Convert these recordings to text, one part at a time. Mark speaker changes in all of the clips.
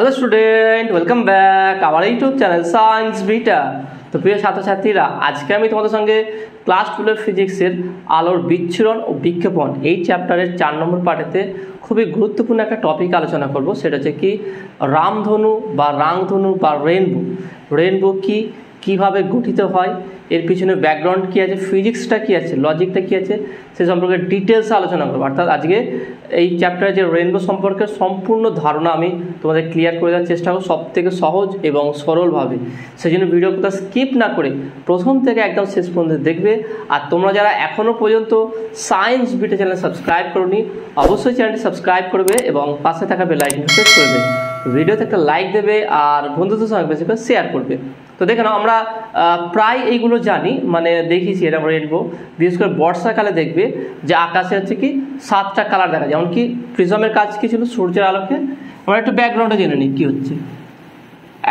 Speaker 1: Hello student, welcome back our YouTube channel science beta. তো প্রিয় ছাত্রছাত্রীরা, আজকে আমি তোমাদের সঙ্গে ক্লাস 12 ফিজিক্সের আলোর বিচ্ছুরণ ও বিক্ষেপণ এই চ্যাপ্টারের 4 নম্বর পার্টেতে খুবই গুরুত্বপূর্ণ একটা টপিক আলোচনা করব। সেটা হচ্ছে কি রামধনু বা রাংধনু বা রেইনবো। রেইনবো কীভাবে গঠিত হয়, এর পিছনে ব্যাকগ্রাউন্ড কী আছে, ফিজিক্সটা কী আছে, লজিকটা কী আছে, সে সম্পর্কে ডিটেলসে আলোচনা করবো। অর্থাৎ আজকে এই চ্যাপ্টারে যে রেইনবো সম্পর্কে সম্পূর্ণ ধারণা আমি তোমাদের ক্লিয়ার করে দেওয়ার চেষ্টা করব সব থেকে সহজ এবং সরলভাবে। সেই জন্য ভিডিও কোথাও স্কিপ না করে প্রথম থেকে একদম শেষ পর্যন্ত দেখবে। আর তোমরা যারা এখনও পর্যন্ত সায়েন্স বিটা চ্যানেল সাবস্ক্রাইব করোনি, অবশ্যই চ্যানেলটি সাবস্ক্রাইব করবে এবং পাশে থাকা বেল আইকনটি প্রেস করবে। ভিডিওতে একটা লাইক দেবে আর বন্ধুদের সঙ্গে বেশি করে শেয়ার করবে। তো দেখে নাও, আমরা প্রায় এইগুলো জানি, মানে দেখিয়েছি এটা রেইনবো। বিশেষ করে বর্ষাকালে দেখবে যে আকাশে হচ্ছে কি 7টা কালার দেখা যায়। যেমন কি প্রিজমের কাজ কী ছিল, সূর্যের আলোকে। আমরা একটু ব্যাকগ্রাউন্ডে জেনে নিই কী হচ্ছে।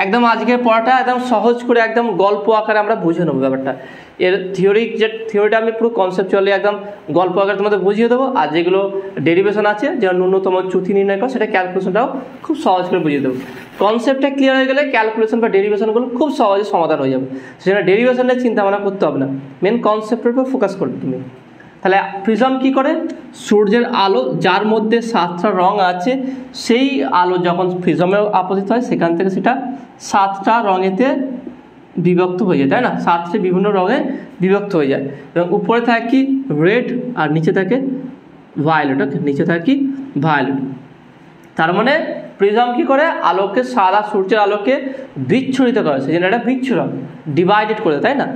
Speaker 1: একদম আজকের পড়াটা একদম সহজ করে একদম গল্প আকারে আমরা বুঝে নেবো ব্যাপারটা। এর থিওরিটা আমি পুরো কনসেপচুয়ালি একদম গল্প আকারে তোমাদের বুঝিয়ে দেবো। আর যেগুলো ডেরিভেশন আছে, যেমন ন্যূনতম চ্যুতি নির্ণয় করা, সেটা ক্যালকুলেশনটাও খুব সহজ করে বুঝিয়ে দেবো। কনসেপ্টটা ক্লিয়ার হয়ে গেলে ক্যালকুলেশন বা ডেরিভেশনগুলো খুব সহজে সমাধান হয়ে যাবে। সেজন্য ডেরিভেশন নিয়ে চিন্তা ভাবনা করতে হবে না, মেন কনসেপ্টের উপর ফোকাস করবে তুমি। তাহলে প্রিজম কি করে, সূর্যের আলো যার মধ্যে 7টা রং আছে, সেই আলো যখন প্রিজমে আপতিত হয় সেখান থেকে সেটা 7টা রঙেতে বিভক্ত হয়ে যায়, তাই না? 7টি বিভিন্ন রঙে বিভক্ত হয়ে যায় এবং উপরে থাকে কি রেড আর নিচে থাকে ভায়োলেট। ওকে, নিচে থাকে কি ভায়োলেট। তার মানে প্রিজম কি করে, আলোকে সারা সূর্যের আলোকে বিচ্ছুরিত করে, সেই জন্য এটা বিচ্ছুরণ, ডিভাইডেড করে, তাই না?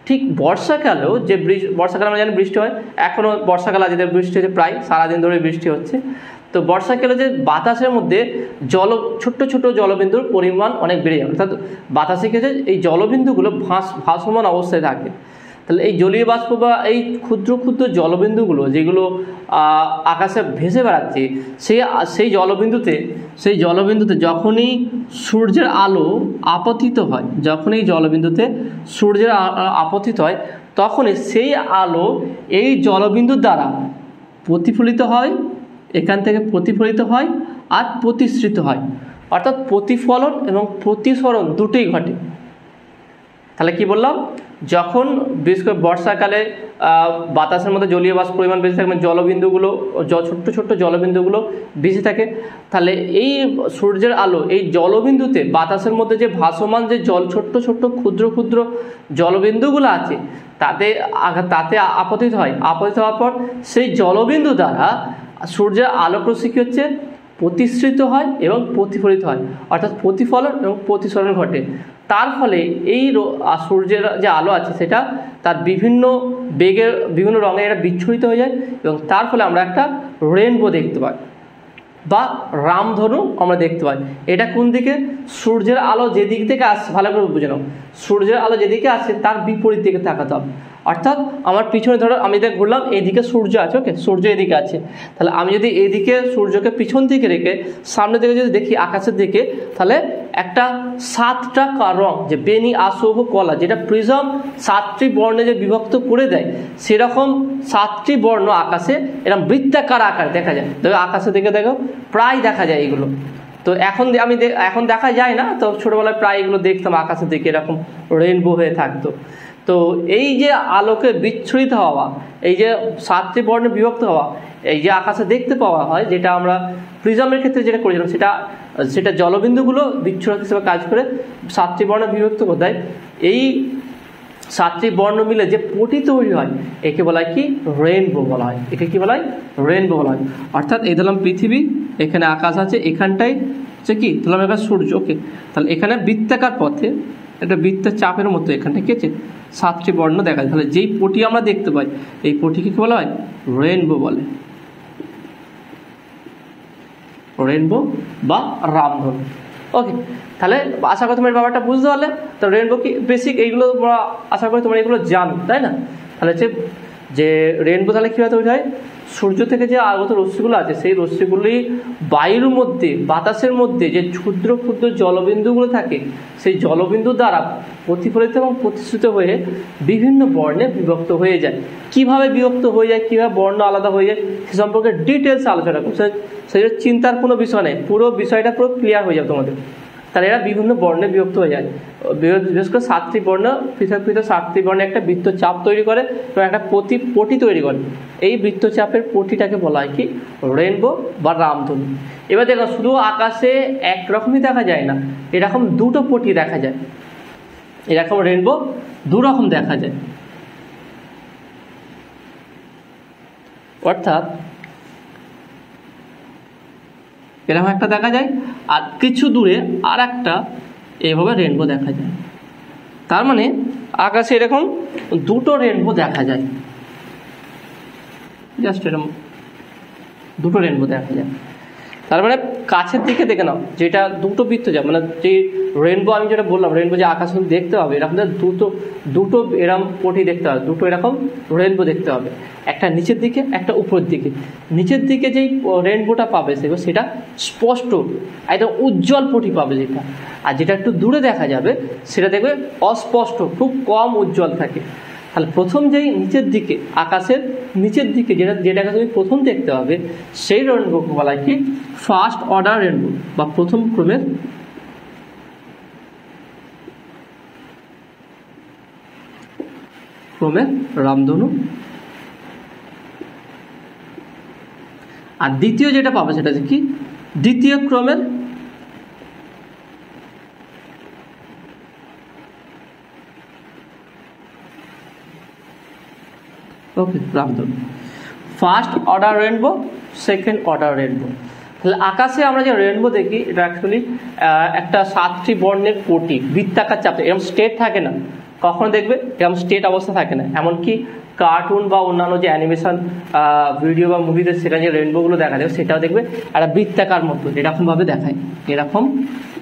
Speaker 1: ঠিক বর্ষাকালেও যে বর্ষাকালে আমরা জানি বৃষ্টি হয়, এখনও বর্ষাকাল আজ বৃষ্টি হচ্ছে, প্রায় সারাদিন ধরে বৃষ্টি হচ্ছে। তো বর্ষাকালে যে বাতাসের মধ্যে ছোট্ট ছোট জলবিন্দুর পরিমাণ অনেক বেড়ে যায়। অর্থাৎ বাতাসে কি হচ্ছে, এই জলবিন্দুগুলো ভাসমান অবস্থায় থাকে। তাহলে এই জলীয় বাষ্প বা এই ক্ষুদ্র ক্ষুদ্র জলবিন্দুগুলো যেগুলো আকাশে ভেসে বেড়াচ্ছে, সেই জলবিন্দুতে যখনই সূর্যের আলো আপতিত হয়, তখনই সেই আলো এই জলবিন্দুর দ্বারা প্রতিফলিত হয়, এখান থেকে প্রতিফলিত হয় আর প্রতিসৃত হয়। অর্থাৎ প্রতিফলন এবং প্রতিসরণ দুটোই ঘটে। তাহলে কি বললাম, যখন বিশেষ করে বর্ষাকালে বাতাসের মধ্যে জলীয় বাষ্প পরিমাণ বেশি থাকে, মানে জলবিন্দুগুলো ছোট্ট ছোট্ট জলবিন্দুগুলো বেশি থাকে, তাহলে এই সূর্যের আলো এই জলবিন্দুতে বাতাসের মধ্যে যে ভাসমান যে ছোট্ট ছোট্ট ক্ষুদ্র ক্ষুদ্র জলবিন্দুগুলো আছে তাতে আপতিত হয়। আপতিত হওয়ার পর সেই জলবিন্দু দ্বারা সূর্যের আলোক রশ্মি কী হচ্ছে, প্রতিসৃত হয় এবং প্রতিফলিত হয়। অর্থাৎ প্রতিফলন এবং প্রতিসরণ ঘটে। তার ফলে এই সূর্যের যে আলো আছে সেটা তার বিভিন্ন বেগের বিভিন্ন রঙে এটা বিচ্ছুরিত হয়ে যায় এবং তার ফলে আমরা একটা রেইনবো দেখতে পাই বা রামধনু আমরা দেখতে পাই। এটা কোন দিকে, সূর্যের আলো যেদিক থেকে আসছে, ভালো করে বুঝে নাও, সূর্যের আলো যেদিকে আসছে তার বিপরীত দিকে তাকাতে হবে। অর্থাৎ আমার পিছনে ধরো আমি এদিকে ঘুরলাম, এইদিকে সূর্য আছে, ওকে, সূর্য এদিকে আছে। তাহলে আমি যদি এদিকে সূর্যকে পিছন দিকে রেখে সামনের দিকে যদি দেখি আকাশের দিকে, তাহলে একটা 7টা রং, যে বেনি আসব কলা, যেটা প্রিজম 7টি বর্ণে যে বিভক্ত করে দেয়, সেরকম 7টি বর্ণ আকাশে এরকম বৃত্তাকার আকার দেখা যায়। দেখো আকাশের দিকে দেখো, প্রায় দেখা যায় এগুলো। তো এখন দেখা যায় না, তো ছোটোবেলায় প্রায় এগুলো দেখতাম আকাশের দিকে এরকম রেইনবো হয়ে থাকতো। তো এই যে আলোকে বিচ্ছুরিত হওয়া, এই যে 7টি বর্ণে বিভক্ত হওয়া, এই যে আকাশে দেখতে পাওয়া হয়, যেটা আমরা প্রিজমের ক্ষেত্রে যেটা করেছিলাম, সেটা জলবিন্দুগুলো বিচ্ছুরক হিসেবে কাজ করে 7টি বর্ণে বিভক্ত করে দেয়। এই 7টি বর্ণ মিলে যে পটি তৈরি হয়, একে বলা হয় কি রেইনবো বলা হয়। একে কি বলা হয়, রেইনবো বলা হয়। অর্থাৎ এই ধরলাম পৃথিবী, এখানে আকাশ আছে, এখানটাই হচ্ছে কি ধরলাম এখানে সূর্য, ওকে। তাহলে এখানে বৃত্তাকার পথে একটা বৃত্তের চাপের মতো এখানটা কি আছে 7টি বর্ণ দেখা যায়। তাহলে যেই পটি আমরা দেখতে পাই, এই পটিকে কি বলা হয়, রেইনবো বলে, রেইনবো বা রামধনু। ওকে, তাহলে আশা করি তোমার ব্যাপারটা বুঝতে পারলে। তো রেইনবো কি বেসিক, এইগুলো আশা করি তোমরা এগুলো জানো, তাই না? তাহলে হচ্ছে যে রেনবো তাহলে কীভাবে তৈরি হয়, সূর্য থেকে যে আগত রশ্মিগুলো আছে সেই রশ্মিগুলি বায়ুর মধ্যে বাতাসের মধ্যে যে ক্ষুদ্র ক্ষুদ্র জলবিন্দুগুলো থাকে সেই জলবিন্দু দ্বারা প্রতিফলিত এবং প্রতিশ্রুত হয়ে বিভিন্ন বর্ণে বিভক্ত হয়ে যায়। কিভাবে বিভক্ত হয়ে যায়, কীভাবে বর্ণ আলাদা হয়ে যায় সে সম্পর্কে ডিটেলস আলোচনা করছে, সেই চিন্তার কোনো বিষয় নেই, পুরো বিষয়টা পুরো ক্লিয়ার হয়ে যাবে তোমাদের। তাহলে এরা বিভিন্ন বর্ণে বিভক্ত হয়ে যায়, বিশেষ করে 7টি বর্ণ পৃথক পৃথক 7টি বর্ণে একটা বৃত্তচাপ তৈরি করে এবং একটা পটি তৈরি করে। এই বৃত্তচাপের পটিটাকে বলা হয় কি রেনবো বা রামধনু। এবার দেখো শুধু আকাশে একরকমই দেখা যায় না, এরকম দুটো পটি দেখা যায়, এরকম রেনবো দুরকম দেখা যায়। অর্থাৎ এরকম একটা দেখা যায় আর কিছু দূরে আর একটা এইভাবে রেনবো দেখা যায়। তার মানে আকাশে এরকম দুটো রেনবো দেখা যায়, জাস্ট এরকম দুটো রেনবো দেখা যায়। তার মানে কাছের দিকে দেখে নাও যেটা দুটো বৃত্তচাপ মানে যে রেনবো আমি যেটা বললাম রেনবো যে আকাশ দেখতে হবে এরকম দুটো এরকম পটি দেখতে হবে, দুটো এরকম রেনবো দেখতে হবে, একটা নিচের দিকে একটা উপরের দিকে। নিচের দিকে যেই রেনবোটা পাবে সেটা স্পষ্ট একদম উজ্জ্বল পটি পাবে যেটা, আর যেটা একটু দূরে দেখা যাবে সেটা দেখবে অস্পষ্ট খুব কম উজ্জ্বল থাকে। তাহলে প্রথম যেই নিচের দিকে আকাশের নিচের দিকে যেটাকে তুমি প্রথম দেখতে হবে সেই রেনবোকে বলা হয় কি ফার্স্ট অর্ডার রেনবো বা প্রথম ক্রমের রামধনু। আর দ্বিতীয় যেটা পাবে সেটা হচ্ছে কি দ্বিতীয় ক্রমের রামধনু। First order rainbow, second order rainbow. তাহলে আকাশে আমরা যে রেনবো দেখি এটা অ্যাকচুয়ালি একটা 7টি বর্ণের পটি বৃত্তাকার চাপ, এরকম স্টেট থাকে না, কখনো দেখবে এরকম স্টেট অবস্থা থাকে না। এমনকি কার্টুন বা অন্যান্য যে অ্যানিমেশন ভিডিও বা মুভিতে সেখানে যে রেনবোগুলো দেখা যায় সেটাও দেখবে একটা বৃত্তাকার মতো এরকমভাবে দেখায়, এরকম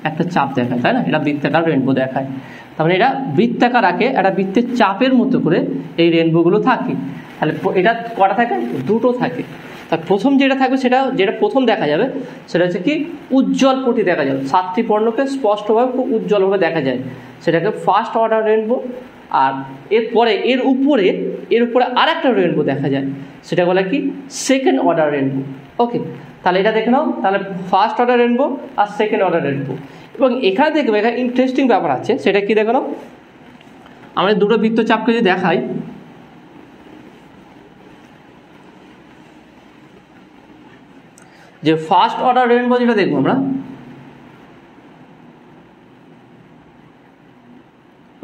Speaker 1: একটা চাপ দেখায়, তাই না? এটা বৃত্তাকার রেনবো দেখায়। তার মানে এটা বৃত্তাকার আঁকে একটা বৃত্তের চাপের মতো করে এই রেনবোগুলো থাকে। তাহলে এটা কটা থাকে, দুটো থাকে। তার প্রথম যেটা থাকবে যেটা প্রথম দেখা যাবে সেটা হচ্ছে কি উজ্জ্বল পটি দেখা যাবে, 7টি বর্ণকে স্পষ্টভাবে খুব উজ্জ্বলভাবে দেখা যায়, সেটাকে ফার্স্ট অর্ডার রেনবো। আর এরপরে এর উপরে আর একটা রেনবো দেখা যায়, সেটা বলে কি সেকেন্ড অর্ডার রেনবো। ওকে, তাহলে এটা দেখে নাও, তাহলে ফার্স্ট অর্ডার রেনবো আর সেকেন্ড অর্ডার রেনবো। এবং এখানে দেখবে এখানে ইন্টারেস্টিং ব্যাপার আছে, সেটা কি দেখে নাও, আমাদের দুটো বৃত্তচাপকে যদি দেখাই, যে ফার্স্ট অর্ডার রেনবো যেটা দেখবো আমরা,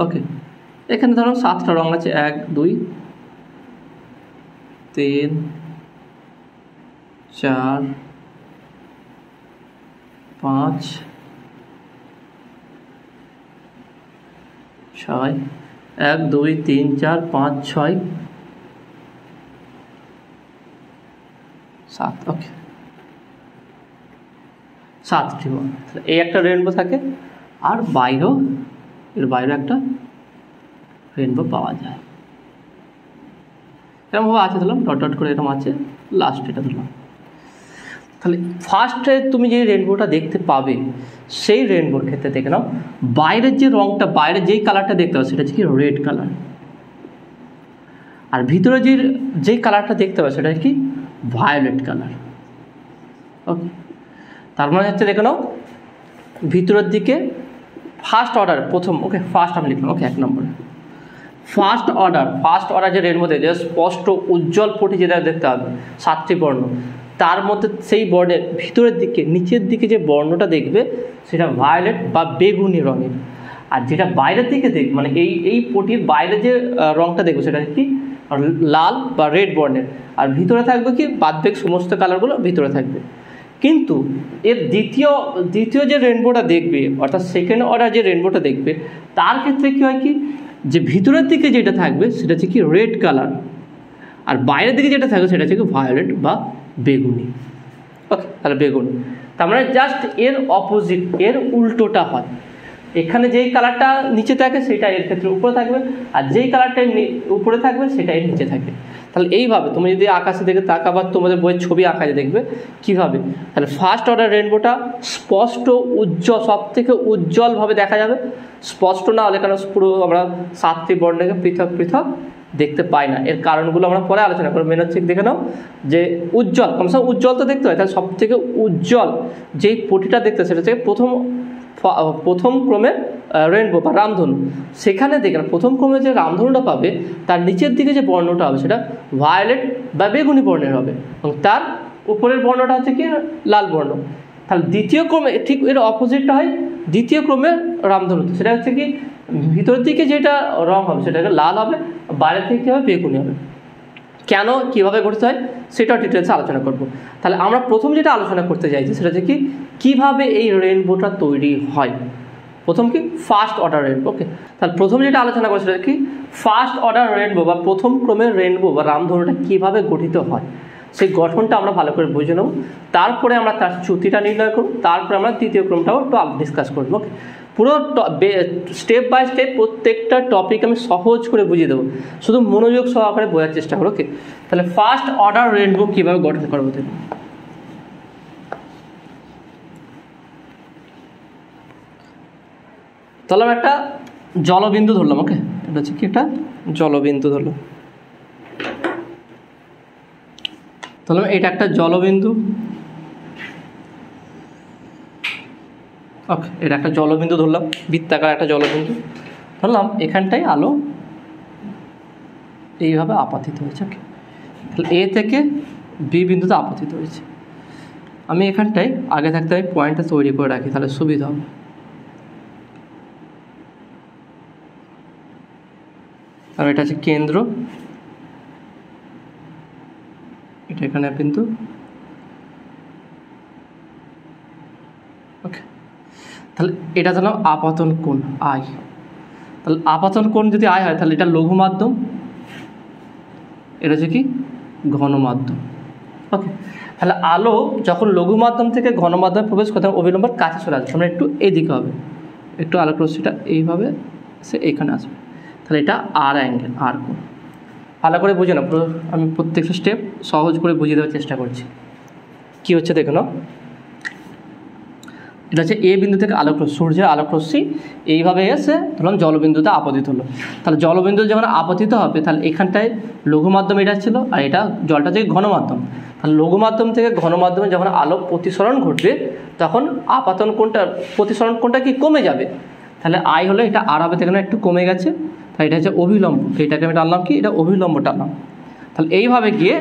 Speaker 1: ওকে এখানে ধরো 7টা রং আছে, 1 2 3 4 5 6 1 2 3 4 5 6 7, ওকে 7টি এই একটা রেনবো থাকে। আর এর বাইরেও একটা রেনবো পাওয়া যায়, এরকমভাবে আছে, ধরলাম ডট ডট করে এরকম আছে, লাস্ট এটা ধরলাম। তাহলে ফার্স্টে তুমি যে রেনবোটা দেখতে পাবে সেই রেনবোর ক্ষেত্রে দেখে নাও বাইরের যে রঙটা, বাইরের যেই কালারটা দেখতে পাবে সেটা হচ্ছে কি রেড কালার, আর ভিতরে যেই কালারটা দেখতে পাবে সেটা কি ভায়োলেট কালার। ওকে, তার মানে হচ্ছে দেখে নাও ভিতরের দিকে ফার্স্ট অর্ডার প্রথম, ওকে ফার্স্ট আমি লিখলাম, ওকে 1 নম্বরে ফার্স্ট অর্ডার যে রেনবো দেখে স্পষ্ট উজ্জ্বল পটি যেটা দেখতে হবে 7টি বর্ণ, তার মধ্যে সেই বর্ণের ভিতরের দিকে নিচের দিকে যে বর্ণটা দেখবে সেটা ভায়োলেট বা বেগুনি রঙের। আর যেটা বাইরের দিকে দেখবে মানে এই পটির বাইরে যে রঙটা দেখবে সেটা কি লাল বা রেড বর্ণের, আর ভিতরে থাকবে কি বাদবাকি সমস্ত কালারগুলো ভিতরে থাকবে। কিন্তু এর দ্বিতীয় যে রেনবোটা দেখবে অর্থাৎ সেকেন্ড অর্ডার যে রেনবোটা দেখবে তার ক্ষেত্রে কী হয় কি যে ভিতরের দিকে যেটা থাকবে সেটা হচ্ছে কি রেড কালার, আর বাইরের দিকে যেটা থাকবে সেটা হচ্ছে কি ভায়োলেট বা বেগুনি। ওকে, তাহলে বেগুনি, তার মানে জাস্ট এর অপোজিট, এর উল্টোটা হয়। এখানে যেই কালারটা নিচে থাকে সেটা এর ক্ষেত্রে উপরে থাকবে, আর যেই কালারটা উপরে থাকবে সেটা এর নিচে থাকবে। তাহলে এইভাবে তুমি যদি আকাশে দেখে তাকাবা, তোমাদের বইয়ের ছবি আঁকায় দেখবে কীভাবে, তাহলে ফার্স্ট অর্ডার রেনবোটা স্পষ্ট উজ্জ্বল, সব থেকে উজ্জ্বলভাবে দেখা যাবে। স্পষ্ট না হলে কারণ পুরো আমরা 7টি বর্ণকে পৃথক পৃথক দেখতে পাই না। এর কারণগুলো আমরা পরে আলোচনা করব। মেন হচ্ছে দেখে নাও যে উজ্জ্বল, কমসে কম উজ্জ্বল তো দেখতে হয়, তাহলে সব থেকে উজ্জ্বল যেই পটিটা দেখতে সেটা হচ্ছে প্রথম ক্রমের রেনবো বা রামধনু। সেখানে দেখে না প্রথম ক্রমে যে রামধনুটা পাবে তার নিচের দিকে যে বর্ণটা হবে সেটা ভায়োলেট বা বেগুনি বর্ণের হবে, এবং তার উপরের বর্ণটা হচ্ছে কি লাল বর্ণ। তাহলে দ্বিতীয় ক্রমে ঠিক এর অপোজিটটা হয় দ্বিতীয় ক্রমের রামধনুতে, সেটা হচ্ছে কি ভিতরের দিকে যেটা রং হবে সেটা লাল হবে, বাইরের থেকে কী হবে বেগুনি হবে। কেন কীভাবে ঘটতে হয় সেটাও ডিটেলসে আলোচনা করব। তাহলে আমরা প্রথম যেটা আলোচনা করতে চাইছি সেটা হচ্ছে কি কীভাবে এই রেনবোটা তৈরি হয়। প্রথম কি ফার্স্ট অর্ডার রেনবো। ওকে, তাহলে প্রথম যেটা আলোচনা করছি সেটা কি ফার্স্ট অর্ডার রেনবো বা প্রথম ক্রমের রেনবো বা রামধনুটা কীভাবে গঠিত হয়, সেই গঠনটা আমরা ভালো করে বুঝে নেব। তারপরে আমরা তার চ্যুতিটা নির্ণয় করব, তারপরে আমরা তৃতীয় ক্রমটাও একটু ডিসকাস করব। ওকে, পুরো স্টেপ বাই স্টেপ প্রত্যেকটা টপিক আমি সহজ করে বুঝিয়ে দেবো, শুধু মনোযোগ সহকারে বোঝার চেষ্টা করো। ওকে, তাহলে ফার্স্ট অর্ডার রেনবো কীভাবে গঠন করবো দেখুন। তাহলে আমি একটা জলবিন্দু ধরলাম। ওকে, এটা হচ্ছে কি একটা জলবিন্দু ধরলাম। তাহলে এটা একটা জলবিন্দু। ওকে, এটা একটা জলবিন্দু ধরলাম, বৃত্তাকার একটা জলবিন্দু ধরলাম। এখানটায় আলো এইভাবে আপাতিত হয়েছে। ওকে, তাহলে এ থেকে বি বিন্দুতে আপতিত হয়েছে। আমি এখানটায় আগে থাকতে আমি পয়েন্টটা তৈরি করে রাখি, তাহলে সুবিধা হবে। আর এটা হচ্ছে কেন্দ্র, এটা এখানে বিন্দু। ওকে, তাহলে এটা হলো আপাতন কোণ আই। তাহলে আপাতন কোণ যদি আই হয় তাহলে এটা লঘু মাধ্যম, এটা হচ্ছে কি ঘন মাধ্যম। ওকে, তাহলে আলো যখন লঘু মাধ্যম থেকে ঘন মাধ্যমে প্রবেশ করতে অবিলম্বে কাছে চলে আসবে, আমরা একটু এদিকে হবে, একটু আলোক রশ্মিটা এইভাবে সে এখানে আসবে। তাহলে এটা আর অ্যাঙ্গেল, আর কোণ। ভালো করে বুঝে না, আমি প্রত্যেকটা স্টেপ সহজ করে বুঝিয়ে দেওয়ার চেষ্টা করছি। কী হচ্ছে দেখো না, এটা হচ্ছে এ বিন্দু থেকে আলোক রশ্মি, সূর্যের আলোক রশ্মি এইভাবে এসে ধরুন জলবিন্দুতে আপতিত হলো। তাহলে জলবিন্দু যখন আপতিত হবে তাহলে এখানটায় লঘু মাধ্যম এটা ছিল, আর এটা জলটা থেকে ঘন মাধ্যম। তাহলে লঘু মাধ্যম থেকে ঘন মাধ্যমে যখন আলোক প্রতিসরণ ঘটবে তখন আপাতন কোণটা প্রতিসরণ কোণটা কি কমে যাবে। তাহলে আই হলো এটা আর হবে, এখানে একটু কমে গেছে, তাই এটা হচ্ছে অভিলম্ব। এটাকে আমি টানলাম কি, এটা অভিলম্ব টানলাম। তাহলে এইভাবে গিয়ে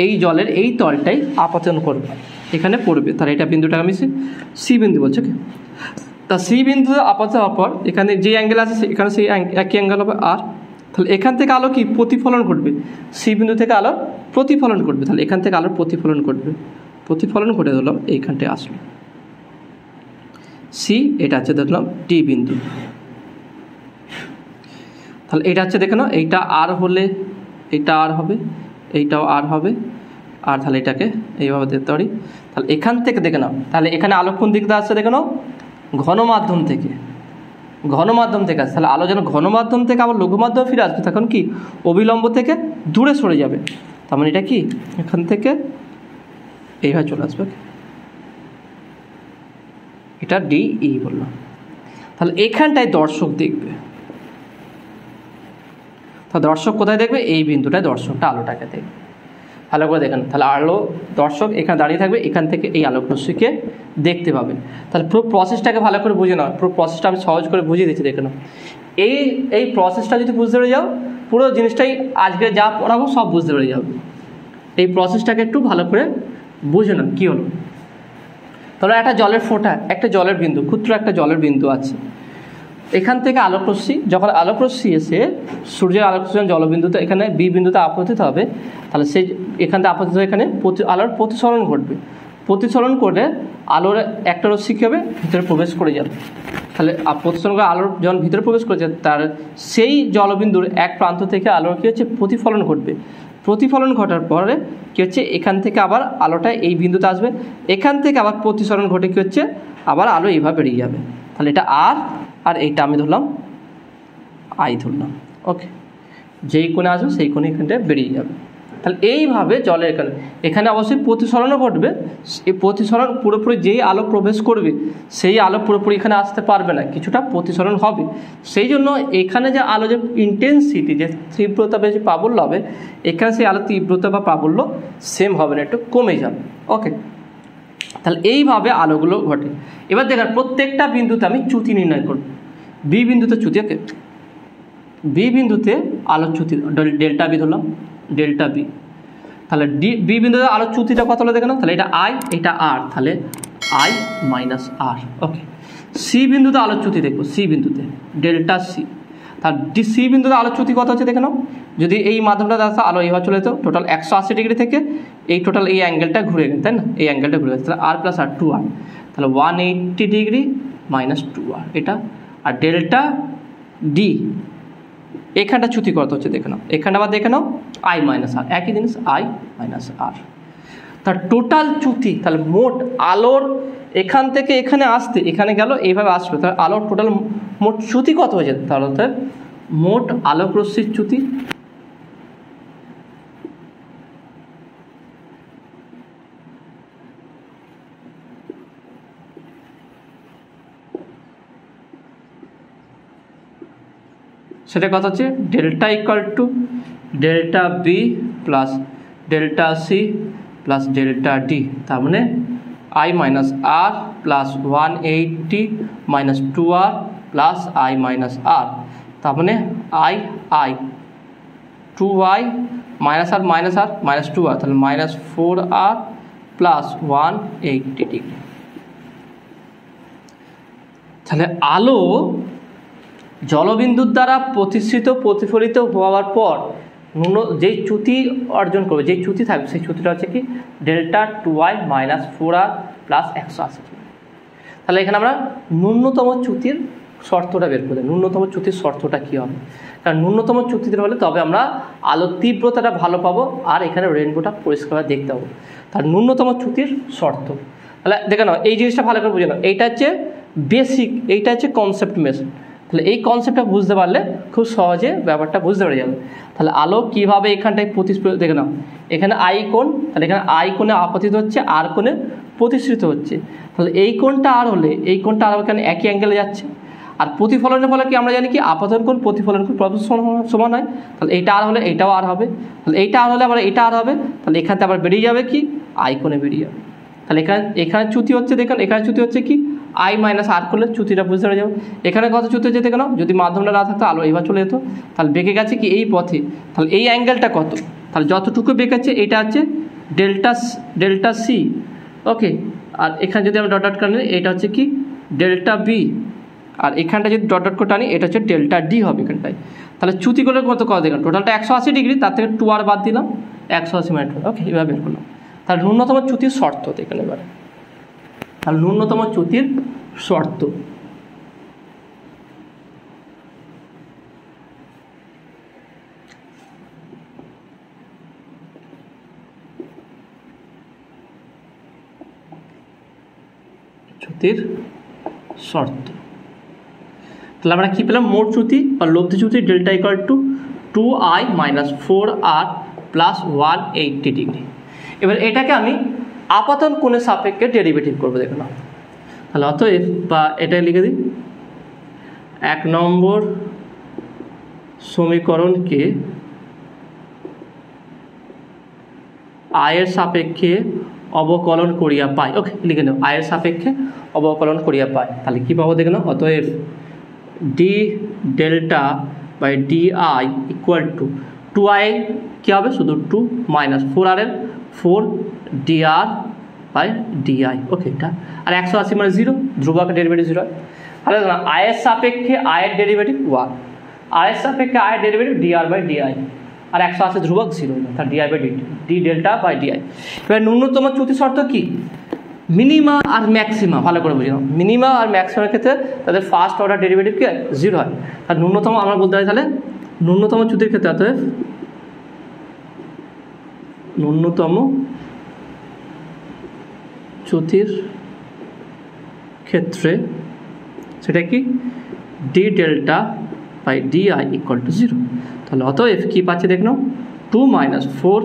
Speaker 1: এই জলের এই তলটাই আপতন করবে, এখানে পড়বে। তাহলে এটা বিন্দুটাকে আমি সি বিন্দু বলছি। ওকে, তা সি বিন্দু আপাতত হওয়ার পর এখানে যে অ্যাঙ্গেল আছে এখানে সেই একই অ্যাঙ্গেল হবে আর। তাহলে এখান থেকে আলো কি প্রতিফলন ঘটবে, সি বিন্দু থেকে আলোর প্রতিফলন ঘটবে। তাহলে এখান থেকে আলোর প্রতিফলন ঘটবে, প্রতিফলন ঘটে ধরলাম এইখানটায় আসলো সি, এটা হচ্ছে দেখলাম ডি বিন্দু। তাহলে এটা হচ্ছে দেখে নাও, এইটা আর হলে এইটা আর হবে, এইটাও আর হবে, আর তাহলে এটাকে এইভাবে দেখতে পারি। তাহলে এখান থেকে দেখে নাও, তাহলে এখানে আলো কোন দিক দিয়ে আসছে দেখে নাও, ঘন মাধ্যম থেকে, ঘন মাধ্যম থেকে আসছে। তাহলে আলো যেন ঘন মাধ্যম থেকে আবার লঘু মাধ্যমে ফিরে আসবে, তখন কি অবিলম্ব থেকে দূরে সরে যাবে। তার মানে এটা কি এখান থেকে এইভাবে চলে আসবে। এটা ডি ই বললাম। তাহলে এখানটায় দর্শক দেখবে, তা দর্শক কোথায় দেখবে, এই বিন্দুটায় দর্শকটা আলোটাকে দেখবে। ভালো করে দেখেন, তাহলে আলো দর্শক এখানে দাঁড়িয়ে থাকবে, এখান থেকে এই আলোক রশ্মিকে দেখতে পাবে। তাহলে পুরো প্রসেসটাকে ভালো করে বুঝে নাও, পুরো প্রসেসটা আমি সহজ করে বুঝিয়ে দিচ্ছি দেখে নাও। এই প্রসেসটা যদি বুঝতে পেরে যাও পুরো জিনিসটাই আজকে যা পড়াবো সব বুঝতে পেরে যাও। এই প্রসেসটাকে একটু ভালো করে বুঝে নাও কী হলো। তাহলে একটা জলের ফোঁটা, একটা জলের বিন্দু, ক্ষুদ্র একটা জলের বিন্দু আছে। এখান থেকে আলোক রশ্মি, যখন আলোক রশ্মি এসে সূর্যের আলোক রশ্মি জলবিন্দুতে এখানে বি বিন্দুতে আপতিত হবে, তাহলে সেই এখান থেকে আপতিত এখানে আলোর প্রতিসরণ ঘটবে। প্রতিসরণ করে আলোর একটা রশ্মি কী হবে, ভিতরে প্রবেশ করে যাবে। তাহলে প্রতিসরণ করে আলোর যখন ভিতরে প্রবেশ করে যাবে তার সেই জলবিন্দুর এক প্রান্ত থেকে আলোর কী হচ্ছে প্রতিফলন ঘটবে। প্রতিফলন ঘটার পরে কী হচ্ছে, এখান থেকে আবার আলোটা এই বিন্দুতে আসবে, এখান থেকে আবার প্রতিসরণ ঘটে কী হচ্ছে আবার আলো এইভাবে বেরিয়ে যাবে। তাহলে এটা আর এইটা আমি ধরলাম আই ধরলাম। ওকে, যেই কোণে আসবে সেই কোণে এখানটায় বেরিয়ে যাবে। তাহলে এইভাবে জলের এখানে এখানে অবশ্যই প্রতিসরণও ঘটবে। এই প্রতিসরণ পুরোপুরি যেই আলো প্রবেশ করবে সেই আলো পুরোপুরি এখানে আসতে পারবে না, কিছুটা প্রতিসরণ হবে। সেই জন্য এখানে যে আলো যে ইন্টেন্সিটি যে তীব্রতা বেশি প্রাবল্য হবে, এখানে সেই আলো তীব্রতা বা প্রাবল্য সেম হবে না, একটু কমে যাবে। ওকে, তাহলে এইভাবে আলোগুলো ঘটে। এবার দেখেন প্রত্যেকটা বিন্দুতে আমি চ্যুতি নির্ণয় করব। বি বিন্দুতে চ্যুতি, ওকে, বি বিন্দুতে আলোর চ্যুতি ডেল্টা বি ধরলাম, ডেল্টা বি। তাহলে বি বিন্দুতে আলোর চ্যুতিটা কত হলো দেখে নাও, তাহলে এটা আই, এটা আর, তাহলে i minus r. Okay, C বিন্দুতে আলোর চ্যুতি দেখবো, সি বিন্দুতে ডেল্টা সি। তার সি বিন্দুতে আলোর চ্যুতি কত হচ্ছে দেখে নাও, যদি এই মাধ্যমটা দেখা আলো এইভাবে চলে যেত টোটাল 180 ডিগ্রি থেকে এই টোটাল এই অ্যাঙ্গেলটা ঘুরে গেছে, তাই না, এই অ্যাঙ্গেলটা ঘুরে গেছে, তাহলে আর প্লাস আর 2r, তাহলে 180 ডিগ্রি মাইনাস 2r এটা। আর ডেল্টা ডি এখানটা চ্যুতি কত হচ্ছে দেখে নাও, এখানটা আবার দেখে নাও আই মাইনাস আর, একই জিনিস আই মাইনাস আর। তার টোটাল চ্যুতি, তাহলে মোট আলোর এখান থেকে এখানে আসতে এখানে গেল এইভাবে আসবে, তাহলে আলোর টোটাল মোট চ্যুতি কত হয়েছে, তাহলে মোট আলোক রশ্মির চ্যুতি সেটা কত হচ্ছে, delta equal to delta B plus delta C plus delta D, তার মানে I minus R plus 180 minus 2r plus I minus R, তার মানে I I 2i minus R minus 2r, তাহলে মাইনাস 4r প্লাস 180 ডিগ্রি। তাহলে আলো জলবিন্দুর দ্বারা প্রতিফলিত হওয়ার পর যেই চ্যুতি অর্জন করবে, যেই চ্যুতি থাকবে সেই চ্যুতিটা হচ্ছে কি delta 2i minus 4r plus 180। তাহলে এখানে আমরা ন্যূনতম চ্যুতির শর্তটা বের করে, ন্যূনতম চ্যুতির শর্তটা কী হবে, কারণ ন্যূনতম চ্যুতিতে হলে তবে আমরা আলোর তীব্রতাটা ভালো পাবো আর এখানে রেইনবোটা পরিষ্কার দেখতে পাবো। তার ন্যূনতম চ্যুতির শর্ত, তাহলে দেখে নাও এই জিনিসটা ভালো করে বুঝে নাও, এইটা হচ্ছে বেসিক, এইটা হচ্ছে কনসেপ্ট মেথড। তাহলে এই কনসেপ্টটা বুঝতে পারলে খুব সহজে ব্যাপারটা বুঝতে পেরে যাবে। তাহলে আলো কীভাবে এখানটায় দেখে নাও, এখানে আই কোণ, তাহলে এখানে আই কোণে আপতিত হচ্ছে, আর কোণে প্রতিসৃত হচ্ছে, তাহলে এই কোণটা আর হলে এই কোণটা আর এখানে একই অ্যাঙ্গেলে যাচ্ছে। আর প্রতিফলনের ফলে কি আমরা জানি কি আপাতন কোণ প্রতিফলন কোণ সমান হয়, তাহলে এইটা আর হলে এইটাও আর হবে, তাহলে এইটা আর হলে আবার এইটা আর হবে, তাহলে এখানে আবার বেরিয়ে যাবে কি আই কোণে বেরিয়ে যাবে। তাহলে এখানে চ্যুতি হচ্ছে দেখেন, এখানে চ্যুতি হচ্ছে কি আই মাইনাস আর করলে চ্যুতিটা বুঝতে পেরে যাবো। এখানে কত চ্যুতি হচ্ছে দেখে নাও, যদি মাধ্যমটা না থাকতো আলো এইভাবে চলে যেত, তাহলে বেঁকে গেছে কি এই পথে, তাহলে এই অ্যাঙ্গেলটা কত, তাহলে যতটুকু বেঁকেছে এটা হচ্ছে ডেল্টা সি। ওকে, আর এখানে যদি আমরা ডট ডট করে নিই এটা হচ্ছে কি ডেল্টা বি, আর এখানটা যদি ডট ডট করে টানি এটা হচ্ছে ডেল্টা ডি হবে এখানটায়। তাহলে চ্যুতি করে কত দেখলাম টোটালটা 180 ডিগ্রি, তার থেকে 2r বাদ দিলাম 180 মিনিট। ওকে, এভাবে বের করলাম। তাহলে ন্যূনতম চ্যুতির শর্ত দেখেন এবারে, তাহলে ন্যূনতম চ্যুতির শর্ত চ্যুতির শর্ত, তাহলে আমরা কী পেলাম, মোট চ্যুতি বা লব্ধি চ্যুতি delta equal to 2i minus 4r plus 180 degree. এবার এটাকে আমি আপাতন কোণের সাপেক্ষে ডেরিভেটিভ করবো দেখো না, তাহলে অতএব বা এটা লিখে দিই 1 নম্বর সমীকরণকে আয়ের সাপেক্ষে অবকলন করিয়া পাই। ওকে, লিখে নাও আয়ের সাপেক্ষে অবকলন করিয়া পাই, তাহলে কী পাবো দেখে নাও, অতএব d delta by d i equal to 2i কী হবে শুধু 2 মাইনাস 4r এর 4 dr বাই ডিআই। ওকে, এটা আর 180 মানে 0, ধ্রুবকের ডেরিভেটিভ 0 হয়। তাহলে আয়ের সাপেক্ষে আয়ের ডেরিভেটিভ 1, আয়ের সাপেক্ষে আয়ের ডেরিভেটিভ dr বাই ডিআই, আর 180 ধ্রুবক 0, তাহলে d i by d delta by d i. এবার ন্যূনতম চ্যুতি শর্ত কি, মিনিমা আর ম্যাক্সিমা ভালো করে বুঝে নাও, মিনিমা আর ম্যাক্সিমার ক্ষেত্রে তাদের ফার্স্ট অর্ডার ডেরিভেটিভ কি 0 হয়। আর ন্যূনতম আমরা বলতে পারি তাহলে ন্যূনতম চ্যুতির ক্ষেত্রে অতএব ন্যূনতম চ্যুতির ক্ষেত্রে সেটা কি d delta by d i equal to 0। তাহলে অতএব কী পাচ্ছে দেখ নাও 2 minus 4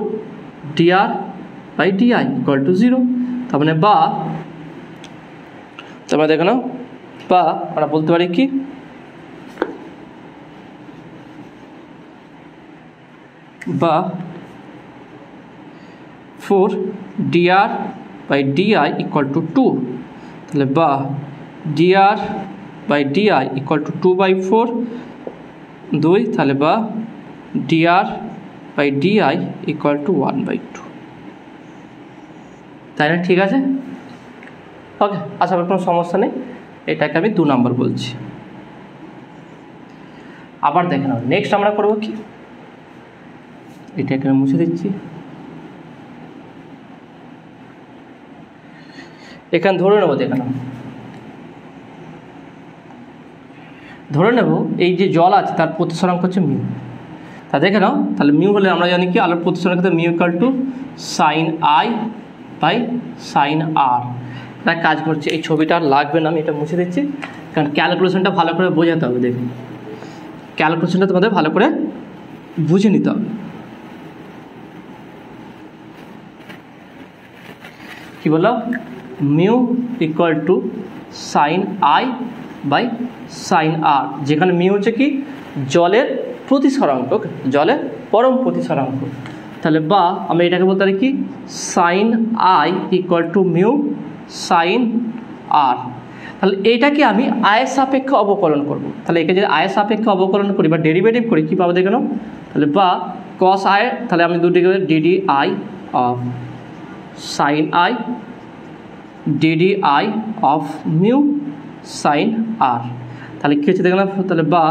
Speaker 1: dr by di equal to 0। তার মানে বা তোমরা দেখো না, বা আমরা বলতে পারি কি বা 4 dr by di equal to 2। তাহলে বা dr by di equal to 2/4 2, তাহলে বা dr by di equal to 1/2। তাই না? ঠিক আছে, ওকে, আশা করি কোনো সমস্যা নেই। এটাকে আমি 2 নম্বর বলছি। আবার দেখে নাও, নেক্সট আমরা করবো কি, এটাকে মুছে দিচ্ছি। এখানে ধরে নেবো, দেখে নাও, ধরে নেব এই যে জল আছে তার প্রতিসরাঙ্ক হচ্ছে মিউ। তা দেখে নাও, তাহলে মিউ হলে আমরা জানি কি আলোর প্রতিসরাঙ্ক mu equal to sine I by sine R. এটা কাজ করছে, এই ছবিটা আর লাগবে না, আমি এটা মুছে দিচ্ছি, কারণ ক্যালকুলেশনটা ভালো করে বোঝাতে হবে। দেখুন, ক্যালকুলেশনটা তোমাদের ভালো করে বুঝে নিতে হবে। কি বললাম, mu equal to sine I by sine R, যেখানে মিউ হচ্ছে কি জলের প্রতিসরাঙ্ক, জলের পরম প্রতিসরাঙ্ক। তাহলে বা আমি এটাকে বলতে পারি কি sine I equal to mu sine R. তাহলে এইটাকে আমি আয়ের সাপেক্ষে অবকলন করব। তাহলে একে যদি আয়ের সাপেক্ষে অবকলন করি বা ডেরিভেটিভ করি, কী পাবো দেখে নাও। তাহলে বা কস আই, তাহলে আমি দুটিকে D D I of sine I D D I of mu sine R. তাহলে কী হচ্ছে দেখে নাও, তাহলে বা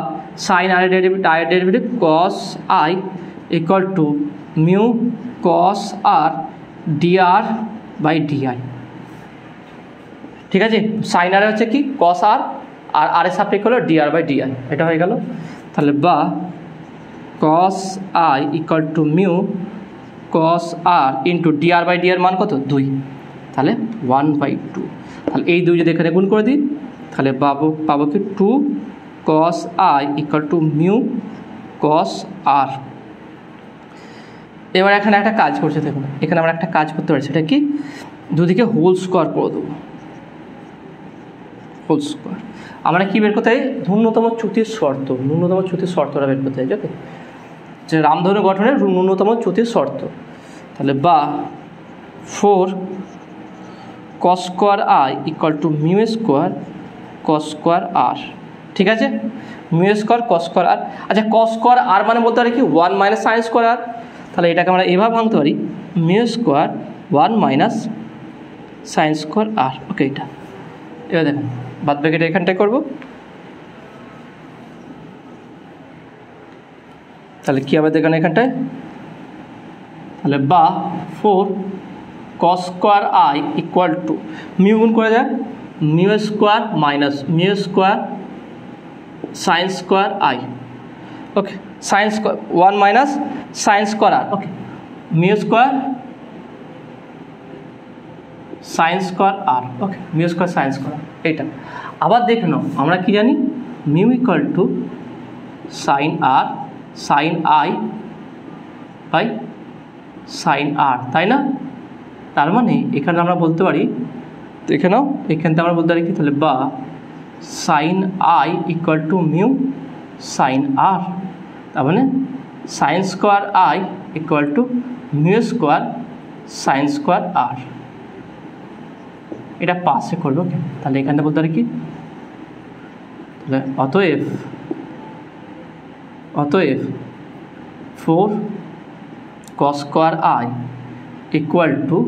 Speaker 1: sine I derivative cos I equal to mu cos R D R by D I. ঠিক আছে, সাইন আর হচ্ছে কি কস আর, আর আর এর সাপেক্ষে হলো ডিআর বাই ডিআই, এটা হয়ে গেল। তাহলে বা cos I equal to mu cos R into D R by D R মান কত 2, তাহলে 1/2। তাহলে এই 2 যদি এখানে গুণ করে দিই, তাহলে পাবো কি 2 কস I equal to mu cos আর। এবার এখানে একটা কাজ করছে, দেখুন এখানে আমরা একটা কাজ করতে পারি, সেটা কি দুদিকে হোল স্কোয়ার করে দেবো। হোল স্কোয়ার আমরা কি বের করতে হয়, ন্যূনতম চ্যুতির শর্ত, ন্যূনতম চ্যুতির শর্তটা বের করতে হয়, ওকে, যে রামধনু গঠনের ন্যূনতম চ্যুতির শর্ত। তাহলে বা 4 cos square I equal to mu square cos square R. ঠিক আছে, mu square cos square R. আচ্ছা, কস স্কোয়ার আর মানে বলতে পারি কি 1 মাইনাস সাইন স্কোয়ার আর। তাহলে এটাকে আমরা এভাবে ভাঙতে পারি, mu square 1 minus sine square R. Okay, এটা এবার দেখুন বাদ বাকিটা এখানটায় করবো। তাহলে কী হবে দেখুন এখানটায়, তাহলে বা 4 cos square I equal to mu গুণ করে দেয় mu square minus mu square sine square I. Okay, sine square 1 minus sine square R. Okay, mu square sine square R. Okay, mu square sine square এইটা। আবার দেখে নাও, আমরা কি জানি mu equal to sine R sine I by sine R, তাই না? তার মানে এখানে আমরা বলতে পারি, দেখে নাও এখানতে আমরা বলতে পারি কি, তাহলে বা sine I equal to mu sine R. তার মানে sine square I equal to mu square sine square R. এটা পাশে করবো, তাহলে এখানটা বলতে পারি কি, তাহলে অতএব 4 cos square I equal to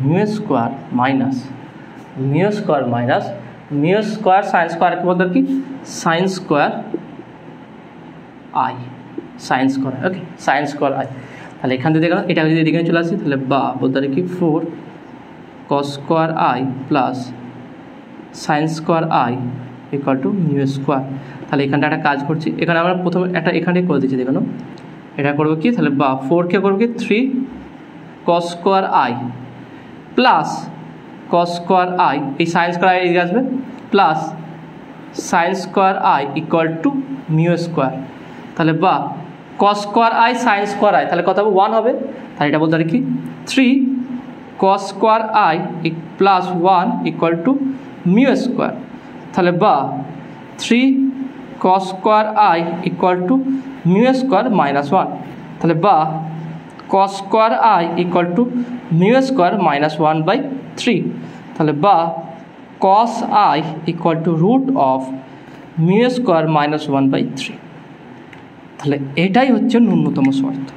Speaker 1: mu square minus mu square sine স্কোয়ারকে বলতে কি sine square I, sine square. Okay, sine square I. তাহলে এখান থেকে দেখলাম, এটা যদি এদিকে চলে আসি, তাহলে বা বলতে পারি কি 4 cos square I plus sign square I equal to mu square. তাহলে এখানটা একটা কাজ করছি, এখানে আমরা প্রথমে একটা এখানে করে দিচ্ছি, দেখুন এটা করবো কি, তাহলে বা 4কে করবো কি 3 cos square I plus cos square I, এই সাইন স্কোয়ার আই এদিকে আসবে, plus sign square I equal to mu square. তাহলে বা cos square I sine square I, তাহলে কত হবে 1 হবে। তাহলে এটা বলতে পারি কি 3 cos square I plus 1 equal to mu square, তাহলে বা 3 cos square I equal to mu square minus 1, তাহলে বা cos square I equal to mu square minus 1/3, তাহলে বা cos I equal to root of mu square minus 1/3। তাহলে এটাই হচ্ছে ন্যূনতম শর্ত।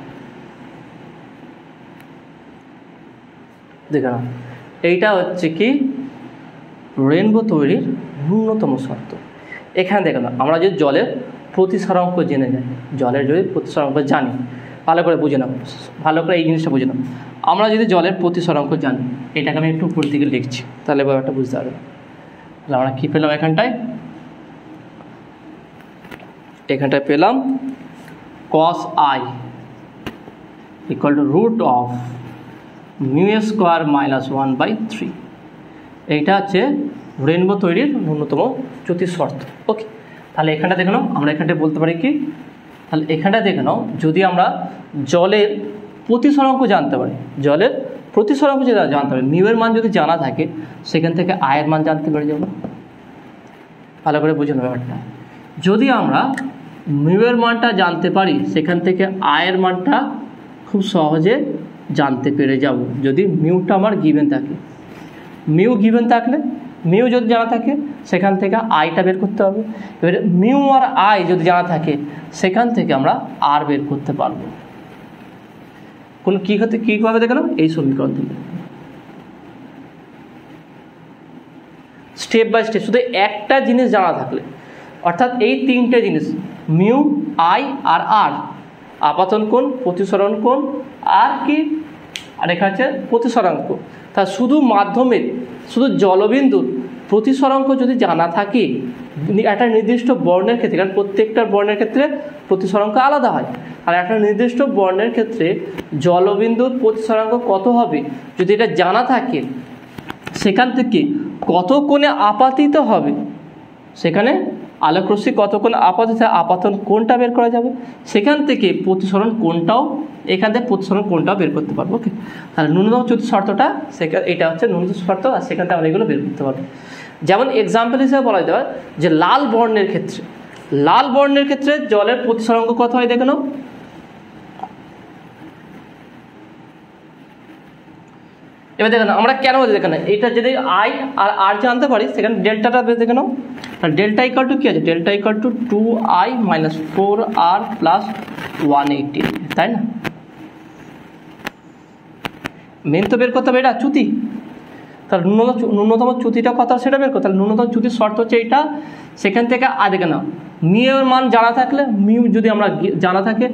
Speaker 1: দেখে না, এইটা হচ্ছে কি রেনবো তৈরির ন্যূনতম শর্ত। এখানে দেখে না, আমরা যদি জলের প্রতিসরাঙ্ক জেনে যাই, জলের যদি প্রতিসরাঙ্ক জানি, ভালো করে বুঝে নাও, ভালো করে এই জিনিসটা বুঝে নাও। আমরা যদি জলের প্রতিসরাঙ্ক জানি, এটাকে আমি একটু উপর দিকে লিখছি, তাহলে ব্যাপারটা বুঝতে পারবে। তাহলে আমরা কী পেলাম এখানটায় পেলাম cos i equal to root of mu square minus 1/3। এইটা হচ্ছে রেনবো তৈরির ন্যূনতম জ্যোতির শর্ত। ওকে, তাহলে এখানটা দেখে নাও, আমরা এখানটায় বলতে পারি কি, তাহলে এখানটা দেখে নাও, যদি আমরা জলের প্রতিসরাঙ্ক জানতে পারি, জলের প্রতিসরাঙ্ক যদি জানতে পারি, মিউ এর মান যদি জানা থাকে, সেখান থেকে আয়ের মান জানতে পেরে যাবো। ভালো করে বুঝে নেব ব্যাপারটা। যদি আমরা মিউ এর মানটা জানতে পারি, সেখান থেকে আয়ের মানটা খুব সহজে জানতে পেরে যাব, যদি মিউটা আমার গিভেন থাকে। মিউ গিভেন থাকলে, মিউ যদি জানা থাকে, সেখান থেকে আইটা বের করতে হবে। এবারে মিউ আর আই যদি জানা থাকে, সেখান থেকে আমরা আর বের করতে পারবো। কোন কীভাবে দেখলাম, এই সমীকরণ থেকে স্টেপ বাই স্টেপ, শুধু একটা জিনিস জানা থাকলে, অর্থাৎ এই তিনটে জিনিস মিউ, আই আর আর, আপাতন কোণ, প্রতিসরণ কোণ আর কি, আর এখানে হচ্ছে প্রতিসরাঙ্ক। তা শুধু মাধ্যমের, শুধু জলবিন্দুর প্রতিসরাঙ্ক যদি জানা থাকে একটা নির্দিষ্ট বর্ণের ক্ষেত্রে, কারণ প্রত্যেকটা বর্ণের ক্ষেত্রে প্রতিসরাঙ্ক আলাদা হয়, আর একটা নির্দিষ্ট বর্ণের ক্ষেত্রে জলবিন্দুর প্রতিসরাঙ্ক কত হবে যদি এটা জানা থাকে, সেখান থেকে কত কোণে আপাতিত হবে, সেখানে আলোকরশ্মি কত কোণ আপাতিত, আপাতন কোণটা বের করা যাবে, সেখান থেকে প্রতিসরণ কোণটাও, এখান থেকে প্রতিসরণ কোণটাও বের করতে পারবো। ওকে, তাহলে ন্যূনতম জ্যোতি শর্তটা এটা হচ্ছে ন্যূনতম শর্ত, আর সেখান থেকে আমরা এগুলো বের করতে পারবো। যেমন এক্সাম্পল হিসেবে বলা যেতে পারে যে লাল বর্ণের ক্ষেত্রে জলের প্রতিসরাঙ্ক কত হয় দেখে নাও। এবার দেখে নাও, আমরা কেন দেখে না, এটা যদি আই আর আর জানতে পারি, সেখানে ডেল্টাটা দেখে নাও। ডেল্টা ইকুয়াল টু কী আছে, delta equal to 2i minus 4r plus 180, তাই না? মেন তো বের করতে হবে এটা চ্যুতি, তাহলে ন্যূনতম চ্যুতিটা কত সেটা বের করতে হবে। ন্যূনতম চ্যুতির শর্ত হচ্ছে এইটা, সেখান থেকে দেখে নাও, মিউ এর মান জানা থাকলে, মিউ যদি আমরা জানা থাকে,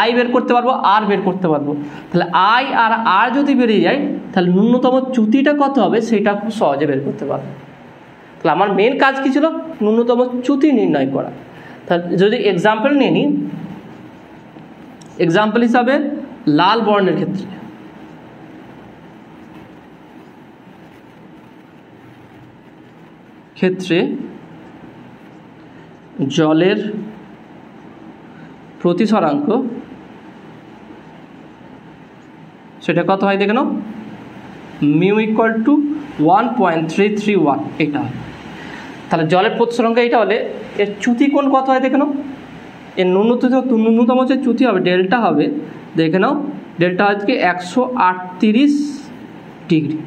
Speaker 1: আই বের করতে পারবো, আর বের করতে পারবো। তাহলে আই আর আর যদি বেরিয়ে যায়, তাহলে ন্যূনতম চ্যুতিটা কত হবে সেটা খুব সহজে বের করতে পারবো। তাহলে আমার মেন কাজ কী ছিল, ন্যূনতম চ্যুতি নির্ণয় করা। তাহলে যদি এক্সাম্পল নিয়ে নিই, এক্সাম্পল হিসাবে লাল বর্ণের ক্ষেত্রে জলের প্রতিসরাঙ্ক সেটা কত হয় দেখে নাও, মিউ ইকুয়াল টু 1.331, এটা হয়। তাহলে জলের প্রতিসরাঙ্ক এইটা হলে এর চ্যুতি কোণ কত হয় দেখে নাও, এর ন্যূনতম যে চ্যুতি হবে ডেল্টা হবে, দেখে নাও ডেল্টা হয় কি 138 ডিগ্রি,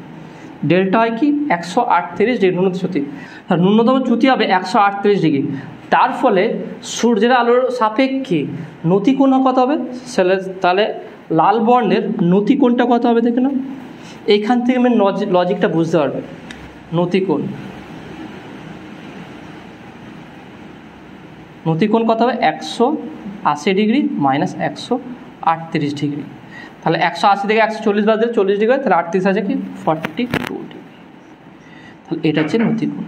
Speaker 1: ডেল্টা হয় কি 138 ডিগ্রি ন্যূনতম চ্যুতি। ন্যূনতম চ্যুতি হবে 138 ডিগ্রি, তার ফলে সূর্যের আলোর সাপেক্ষে নতিকোণ কত হবে, তাহলে লাল বর্ণের নতিকোণটা কত হবে দেখে নাও। এইখান থেকে আমি লজিকটা বুঝতে পারবে। নতিকোণ কত হবে, 180 ডিগ্রি মাইনাস 138 ডিগ্রি, তাহলে 180 থেকে 140 বাদ দিলে 40 ডিগ্রি, তাহলে 38 আছে কি 42 ডিগ্রি। তাহলে এটা হচ্ছে নতিকোণ।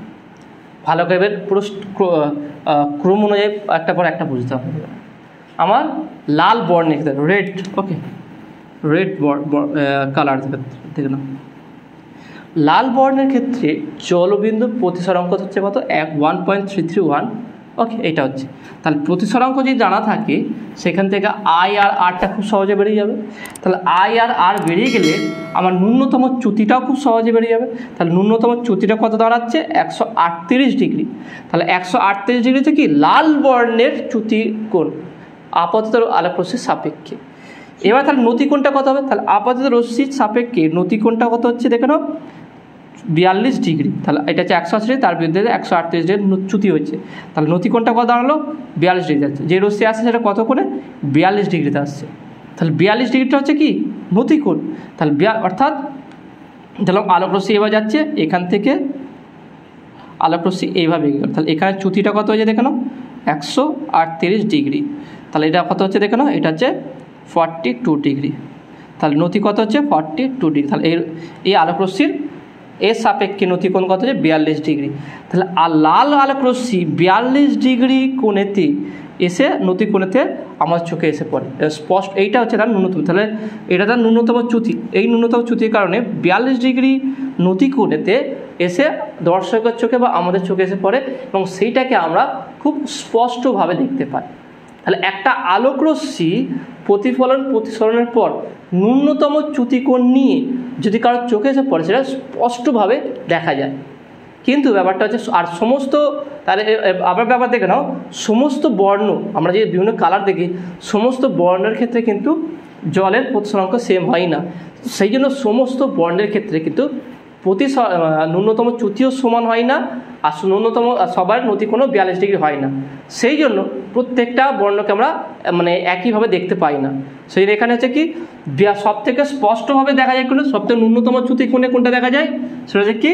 Speaker 1: ভালো করে পুরো ক্রম অনুযায়ী একটা পর একটা বুঝতে হবে। আমার লাল বর্ণের ক্ষেত্রে রেড, ওকে, রেড কালার দেখে নাও, লাল বর্ণের ক্ষেত্রে জলবিন্দুর প্রতিসরাঙ্ক হচ্ছে কত, 1.331 ওকে, এটা হচ্ছে। তাহলে প্রতিসরাঙ্ক যদি জানা থাকে সেখান থেকে আই আর আরটা খুব সহজে বেরিয়ে যাবে। তাহলে আই আর আর বেরিয়ে গেলে আমার ন্যূনতম চ্যুতিটাও খুব সহজে বেরিয়ে যাবে। তাহলে ন্যূনতম চ্যুতিটা কত দাঁড়াচ্ছে? 138 ডিগ্রি। তাহলে 138 ডিগ্রিতে কি লাল বর্ণের চ্যুতি কোণ আপাতত আলোক রশ্মির সাপেক্ষে। এবার তাহলে নতিকোণটা কত হবে? তাহলে আপাতত রশ্মির সাপেক্ষে নতিকোণটা কত হচ্ছে দেখে নাও, 42 ডিগ্রি। তাহলে এটা হচ্ছে 180, তার বিরুদ্ধে 138 ডিগ্রি চ্যুতি হচ্ছে। তাহলে নতিকোণটা কত দাঁড়ালো? 42 ডিগ্রি আসছে। যে রশ্মি আসছে সেটা কত করে? 42 ডিগ্রিতে আসছে। তাহলে 42 ডিগ্রিটা হচ্ছে কি নতিকোণ। তাহলে অর্থাৎ ধরলাম আলোক রশ্মি এবার যাচ্ছে এখান থেকে, আলোক রশ্মি এইভাবে গেল। তাহলে এখানে চ্যুতিটা কত হয়েছে দেখে নাও? 138 ডিগ্রি। তাহলে এটা কত হচ্ছে দেখে নাও? এটা হচ্ছে 42 ডিগ্রি। তাহলে নতি কত হচ্ছে? 42 ডিগ্রি। তাহলে এই আলোক রশ্মির এর সাপেক্ষে নতিকোণ কত হচ্ছে? 42 ডিগ্রি। তাহলে লাল আলোক রশ্মি 42 ডিগ্রি কোণেতে এসে নতিকোণেতে আমার চোখে এসে পড়ে স্পষ্ট। এইটা হচ্ছে তার ন্যূনতম। তাহলে এটা তার ন্যূনতম চ্যুতি। এই ন্যূনতম চ্যুতির কারণে 42 ডিগ্রি নতিকোণেতে এসে দর্শকের চোখে বা আমাদের চোখে এসে পড়ে এবং সেইটাকে আমরা খুব স্পষ্টভাবে দেখতে পাই। তাহলে একটা আলোক রশ্মি প্রতিসরণের পর ন্যূনতম চ্যুতিকোণ নিয়ে যদি কারোর চোখে এসে পড়ে সেটা স্পষ্টভাবে দেখা যায়। কিন্তু ব্যাপারটা হচ্ছে আর সমস্ত, তাহলে আবার ব্যাপার দেখে নাও, সমস্ত বর্ণ আমরা যে বিভিন্ন কালার দেখি সমস্ত বর্ণের ক্ষেত্রে কিন্তু জলের প্রতিসরাঙ্ক সেম হয় না। সেই জন্য সমস্ত বর্ণের ক্ষেত্রে কিন্তু ন্যূনতম চ্যুতিও সমান হয় না, আর ন্যূনতম সবার নতিকোণও 42 ডিগ্রি হয় না। সেই জন্য প্রত্যেকটা বর্ণকে আমরা মানে একইভাবে দেখতে পাই না। সেই এখানে হচ্ছে কি সব থেকে স্পষ্টভাবে দেখা যায় কোনো সবথেকে ন্যূনতম চ্যুতি কোণে কোনটা দেখা যায়? সেটা হচ্ছে কি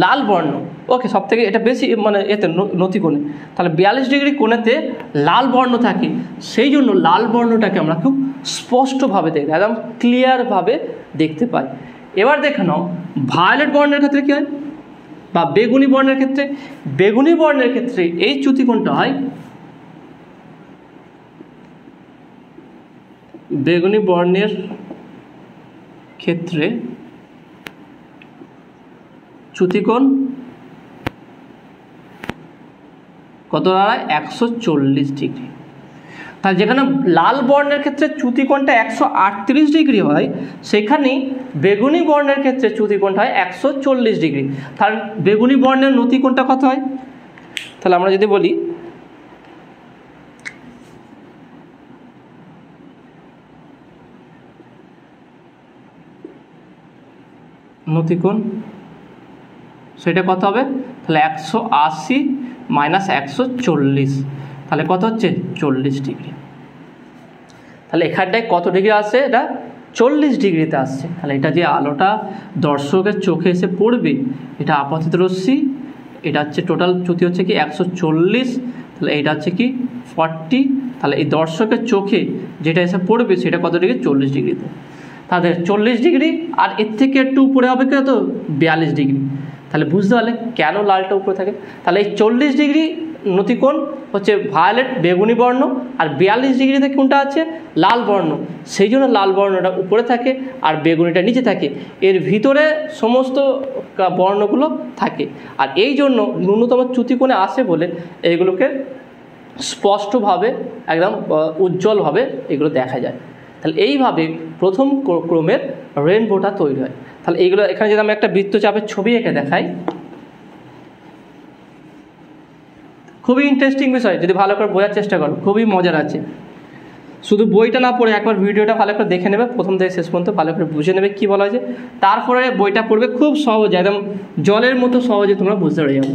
Speaker 1: লাল বর্ণ। ওকে, সব থেকে এটা বেশি মানে এতে নতিকোণে। তাহলে 42 ডিগ্রি কোণেতে লাল বর্ণ থাকে, সেই জন্য লাল বর্ণটাকে আমরা খুব স্পষ্টভাবে দেখি, একদম ক্লিয়ারভাবে দেখতে পাই। এবার দেখে নাও ভায়োলেট বর্ণের ক্ষেত্রে কী হয় বা বেগুনি বর্ণের ক্ষেত্রে। বেগুনি বর্ণের ক্ষেত্রে এই চ্যুতিকোণটা হয়, বেগুনি বর্ণের ক্ষেত্রে চ্যুতিকোণ কত দাঁড়ায়? 140 ডিগ্রি। তাহলে যেখানে লাল বর্ণের ক্ষেত্রে চ্যুতিকোণটা 138 ডিগ্রি হয়, সেখানে বেগুনি বর্ণের ক্ষেত্রে চ্যুতিকোণটা হয় 140 ডিগ্রি। তাহলে বেগুনি বর্ণের নতিকোণটা কত হয়? তাহলে আমরা যদি বলি নতিকোণ, সেটা কত হবে? তাহলে 180 মাইনাস 140, তাহলে কত হচ্ছে? 40 ডিগ্রি। তাহলে এখানটায় কত ডিগ্রি আসছে? এটা 40 ডিগ্রিতে আসছে। তাহলে এটা যে আলোটা দর্শকের চোখে এসে পড়বে এটা আপাতিত রশ্মি, এটা হচ্ছে টোটাল চ্যুতি হচ্ছে কি 140, তাহলে এটা হচ্ছে কি 40। তাহলে এই দর্শকের চোখে যেটা এসে পড়বে সেটা কত ডিগ্রি? 40 ডিগ্রিতে। তাহলে 40 ডিগ্রি আর এর থেকে একটু উপরে হবে কত? 42 ডিগ্রি। তাহলে বুঝতে পারলে কেন লালটা উপরে থাকে। তাহলে এই 40 ডিগ্রি নতিকোণ হচ্ছে ভায়োলেট বেগুনি বর্ণ, আর 42 ডিগ্রিতে কোনটা আছে? লাল বর্ণ। সেই জন্য লাল বর্ণটা উপরে থাকে আর বেগুনিটা নিচে থাকে, এর ভিতরে সমস্ত বর্ণগুলো থাকে। আর এই জন্য ন্যূনতম চ্যুতিকোণে আসে বলে এইগুলোকে স্পষ্টভাবে একদম উজ্জ্বলভাবে এগুলো দেখা যায়। তাহলে এইভাবে প্রথম ক্রমের রেনবোটা তৈরি হয়। তাহলে এইগুলো এখানে যদি আমি একটা বৃত্তচাপের ছবি এঁকে দেখাই, খুবই ইন্টারেস্টিং বিষয়, যদি ভালো করে বোঝার চেষ্টা করো খুবই মজার আছে। শুধু বইটা না পড়ে একবার ভিডিওটা ভালো করে দেখে নেবে, প্রথম থেকে শেষ পর্যন্ত ভালো করে বুঝে নেবে কী বলা হয়েছে, তারপরে বইটা পড়বে খুব সহজে, একদম জলের মতো সহজে তোমরা বুঝতে পেরে যাবে।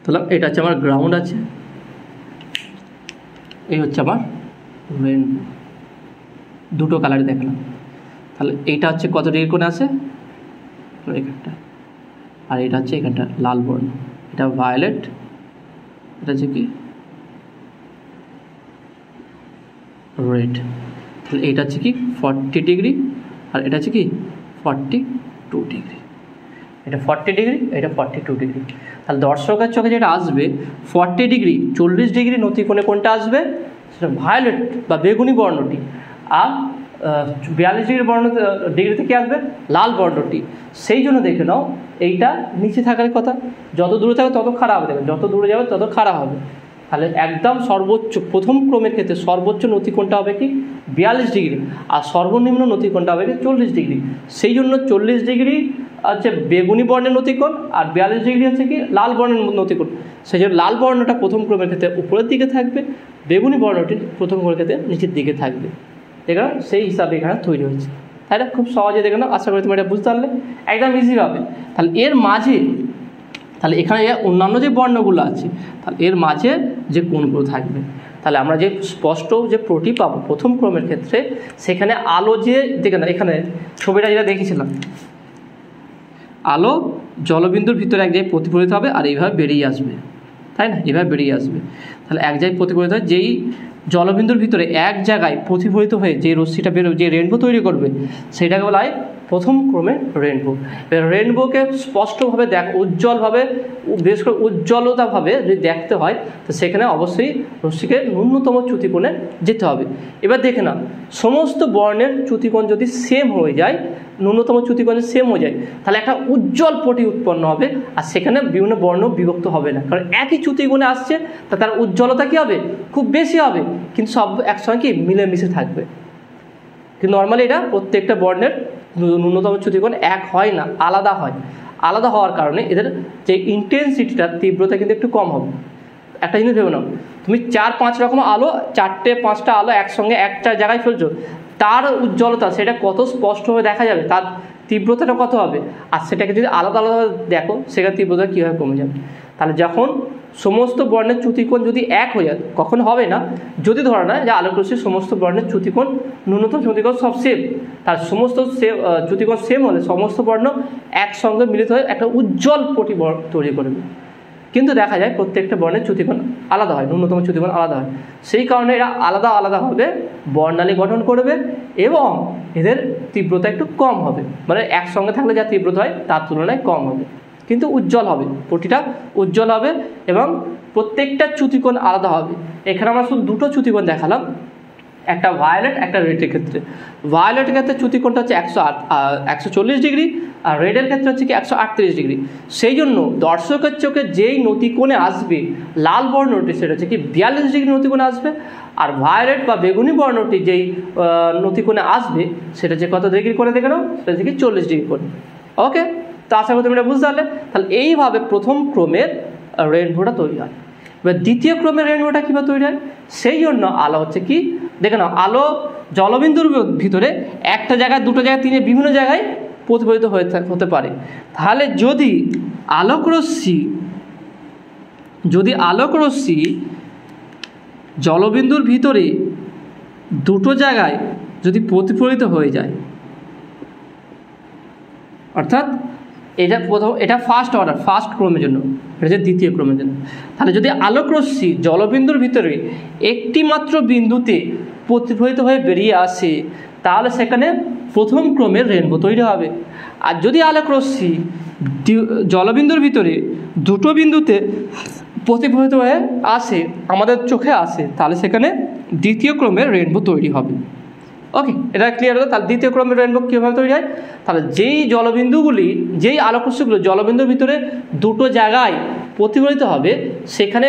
Speaker 1: তাহলে এটা হচ্ছে আমার গ্রাউন্ড আছে, এই হচ্ছে আমার রেনবো, দুটো কালারে দেখালাম। তাহলে এইটা হচ্ছে কত ডিগ্রি কোণে আছে? এখানটা, আর এটা হচ্ছে এখানটা লাল বর্ণ, এটা ভায়োলেট, এটা হচ্ছে কি রেড। তাহলে এইটা হচ্ছে কি 40 ডিগ্রি আর এটা হচ্ছে কি 42 ডিগ্রি। এটা 40 ডিগ্রি, এটা 42 ডিগ্রি। তাহলে দর্শকের চোখে যেটা আসবে 40 ডিগ্রি 40 ডিগ্রি নতিকোণে কোনটা আসবে? সেটা ভায়োলেট বা বেগুনি বর্ণটি। আর 42 ডিগ্রি বর্ণ ডিগ্রিতে কি আসবে, লাল বর্ণটি। সেই জন্য দেখে নাও এইটা নিচে থাকার কথা, যত দূরে থাকবে তত খারাপ হবে, দেখবেন যত দূরে যাবে তত খারাপ হবে। তাহলে একদম সর্বোচ্চ প্রথম ক্রমের ক্ষেত্রে সর্বোচ্চ নতিকোণটা হবে কি 42 ডিগ্রি, আর সর্বনিম্ন নতিকোণটা হবে কি 40 ডিগ্রি। সেই জন্য 40 ডিগ্রি হচ্ছে বেগুনি বর্ণের নতিকোণ, আর 42 ডিগ্রি হচ্ছে কি লাল বর্ণের নতিকোণ। সেই জন্য লাল বর্ণটা প্রথম ক্রমের ক্ষেত্রে উপরের দিকে থাকবে, বেগুনি বর্ণটি প্রথম ক্রমের ক্ষেত্রে নিচের দিকে থাকবে। দেখো সেই হিসাবে এখানে তৈরি হয়েছে, তাই না? খুব সহজে দেখে নাও, আশা করি তুমি এটা বুঝতে পারলে, একদম ইজি হবে। তাহলে এর মাঝে, তাহলে এখানে অন্যান্য যে বর্ণগুলো আছে, তাহলে এর মাঝে যে কোণগুলো থাকবে, তাহলে আমরা যে স্পষ্ট যে প্রোটি পাবো প্রথম ক্রমের ক্ষেত্রে, সেখানে আলো যে দেখে না, এখানে ছবিটা যেটা দেখেছিলাম, আলো জলবিন্দুর ভিতরে এক জায়গায় প্রতিফলিত হবে আর এইভাবে বেরিয়ে আসবে, তাই না? এইভাবে বেরিয়ে আসবে। তাহলে এক জায়গায় প্রতিফলিত হয়, যেই জলবিন্দুর ভিতরে এক জায়গায় প্রতিফলিত হয়ে যে রশ্মিটা বেরোবে, যে রেনবো তৈরি করবে, সেটাকে বলা হয় প্রথম ক্রমের রেনবো। রেনবোকে স্পষ্টভাবে উজ্জ্বলভাবে, বেশ করে উজ্জ্বলতাভাবে যদি দেখতে হয়, তো সেখানে অবশ্যই রশ্মিকে ন্যূনতম চ্যুতিকোণে যেতে হবে। এবার দেখে না, সমস্ত বর্ণের চ্যুতিকোণ যদি সেম হয়ে যায়, ন্যূনতম চ্যুতিকোণে সেম হয়ে যায়, তাহলে একটা উজ্জ্বল পটি উৎপন্ন হবে, আর সেখানে বিভিন্ন বর্ণ বিভক্ত হবে না, কারণ একই চ্যুতিকোণে আসছে, তা তার উজ্জ্বলতা কী হবে, খুব বেশি হবে, কিন্তু সব একসঙ্গে কি মিলেমিশে থাকবে। কিন্তু নর্মালি এটা প্রত্যেকটা বর্ণের ন্যূনতম চ্যুতিকোণ এক হয় না, আলাদা হয়। আলাদা হওয়ার কারণে এদের যে ইন্টেন্সিটিটা, তীব্রতা কিন্তু একটু কম হবে। একটা জিনিস ভেবে নাও, তুমি 4-5 রকম আলো, 4-5টা আলো একসঙ্গে একটা জায়গায় ফেলছো, তার উজ্জ্বলতা সেটা কত স্পষ্টভাবে দেখা যাবে, তার তীব্রতাটা কত হবে। আর সেটাকে যদি আলাদা আলাদা দেখো, সেটার তীব্রতা কীভাবে কমে যাবে। তাহলে যখন সমস্ত বর্ণের চ্যুতিকোণ যদি এক হয়ে যায়, কখনো হবে না যদি ধরা না যে আলোকরশ্মির সমস্ত বর্ণের চ্যুতিকোণ, ন্যূনতম চ্যুতিকোণ সব সেম, তার সমস্ত চ্যুতিকোণ সেম হলে সমস্ত বর্ণ একসঙ্গে মিলিত হয়ে একটা উজ্জ্বল পটি তৈরি করবে। কিন্তু দেখা যায় প্রত্যেকটা বর্ণের চ্যুতিকোণ আলাদা হয়, ন্যূনতম চ্যুতিকোণ আলাদা হয়। সেই কারণে এরা আলাদা আলাদাভাবে বর্ণালী গঠন করবে এবং এদের তীব্রতা একটু কম হবে, মানে একসঙ্গে থাকলে যা তীব্রতা হয় তার তুলনায় কম হবে, কিন্তু উজ্জ্বল হবে, পটিটা উজ্জ্বল হবে এবং প্রত্যেকটা চ্যুতিকোণ আলাদা হবে। এখানে আমরা শুধু দুটো চ্যুতিকোণ দেখালাম, একটা ভায়োলেট, একটা রেডের ক্ষেত্রে। ভায়োলেটের ক্ষেত্রে চ্যুতিকোণটা হচ্ছে 140 ডিগ্রি, আর রেডের ক্ষেত্রে হচ্ছে কি 138 ডিগ্রি। সেই জন্য দর্শকের চোখে যেই নতিকোণে আসবে লাল বর্ণটি, সেটা হচ্ছে কি 42 ডিগ্রি নতিকোণে আসবে, আর ভায়োলেট বা বেগুনি বর্ণটি যেই নতিকোণে আসবে, সেটা যে কত ডিগ্রি করে দেখে নাও, সেটা হচ্ছে কি 40 ডিগ্রি করে। ওকে, তো আশা করি তুমি এটা বুঝতে পারলে। তাহলে এইভাবে প্রথম ক্রমের রেনবোটা তৈরি হয়। এবার দ্বিতীয় ক্রমের রেনবোটা কীভাবে তৈরি হয়, সেই জন্য আলো হচ্ছে কি দেখে নাও, আলো জলবিন্দুর ভিতরে একটা জায়গায়, দুটো জায়গায়, বিভিন্ন জায়গায় প্রতিফলিত হতে পারে। তাহলে যদি আলোকরশ্মি জলবিন্দুর ভিতরে দুটো জায়গায় যদি প্রতিফলিত হয়ে যায়, অর্থাৎ এটা ফার্স্ট অর্ডার, ফার্স্ট ক্রমের জন্য, এটা হচ্ছে দ্বিতীয় ক্রমের জন্য। তাহলে যদি আলোকরশ্মি জলবিন্দুর ভিতরে একটি মাত্র বিন্দুতে প্রতিফলিত হয়ে বেরিয়ে আসে, তাহলে সেখানে প্রথম ক্রমের রেনবো তৈরি হবে। আর যদি আলোকরশ্মি জলবিন্দুর ভিতরে দুটো বিন্দুতে প্রতিফলিত হয়ে আসে, আমাদের চোখে আসে, তাহলে সেখানে দ্বিতীয় ক্রমের রেনবো তৈরি হবে। ওকে, এটা ক্লিয়ার হলো। তাহলে দ্বিতীয় ক্রমের রেনবো কীভাবে তৈরি হয়, তাহলে যেই আলোকরশ্মিগুলো জলবিন্দুর ভিতরে দুটো জায়গায় প্রতিফলিত হবে, সেখানে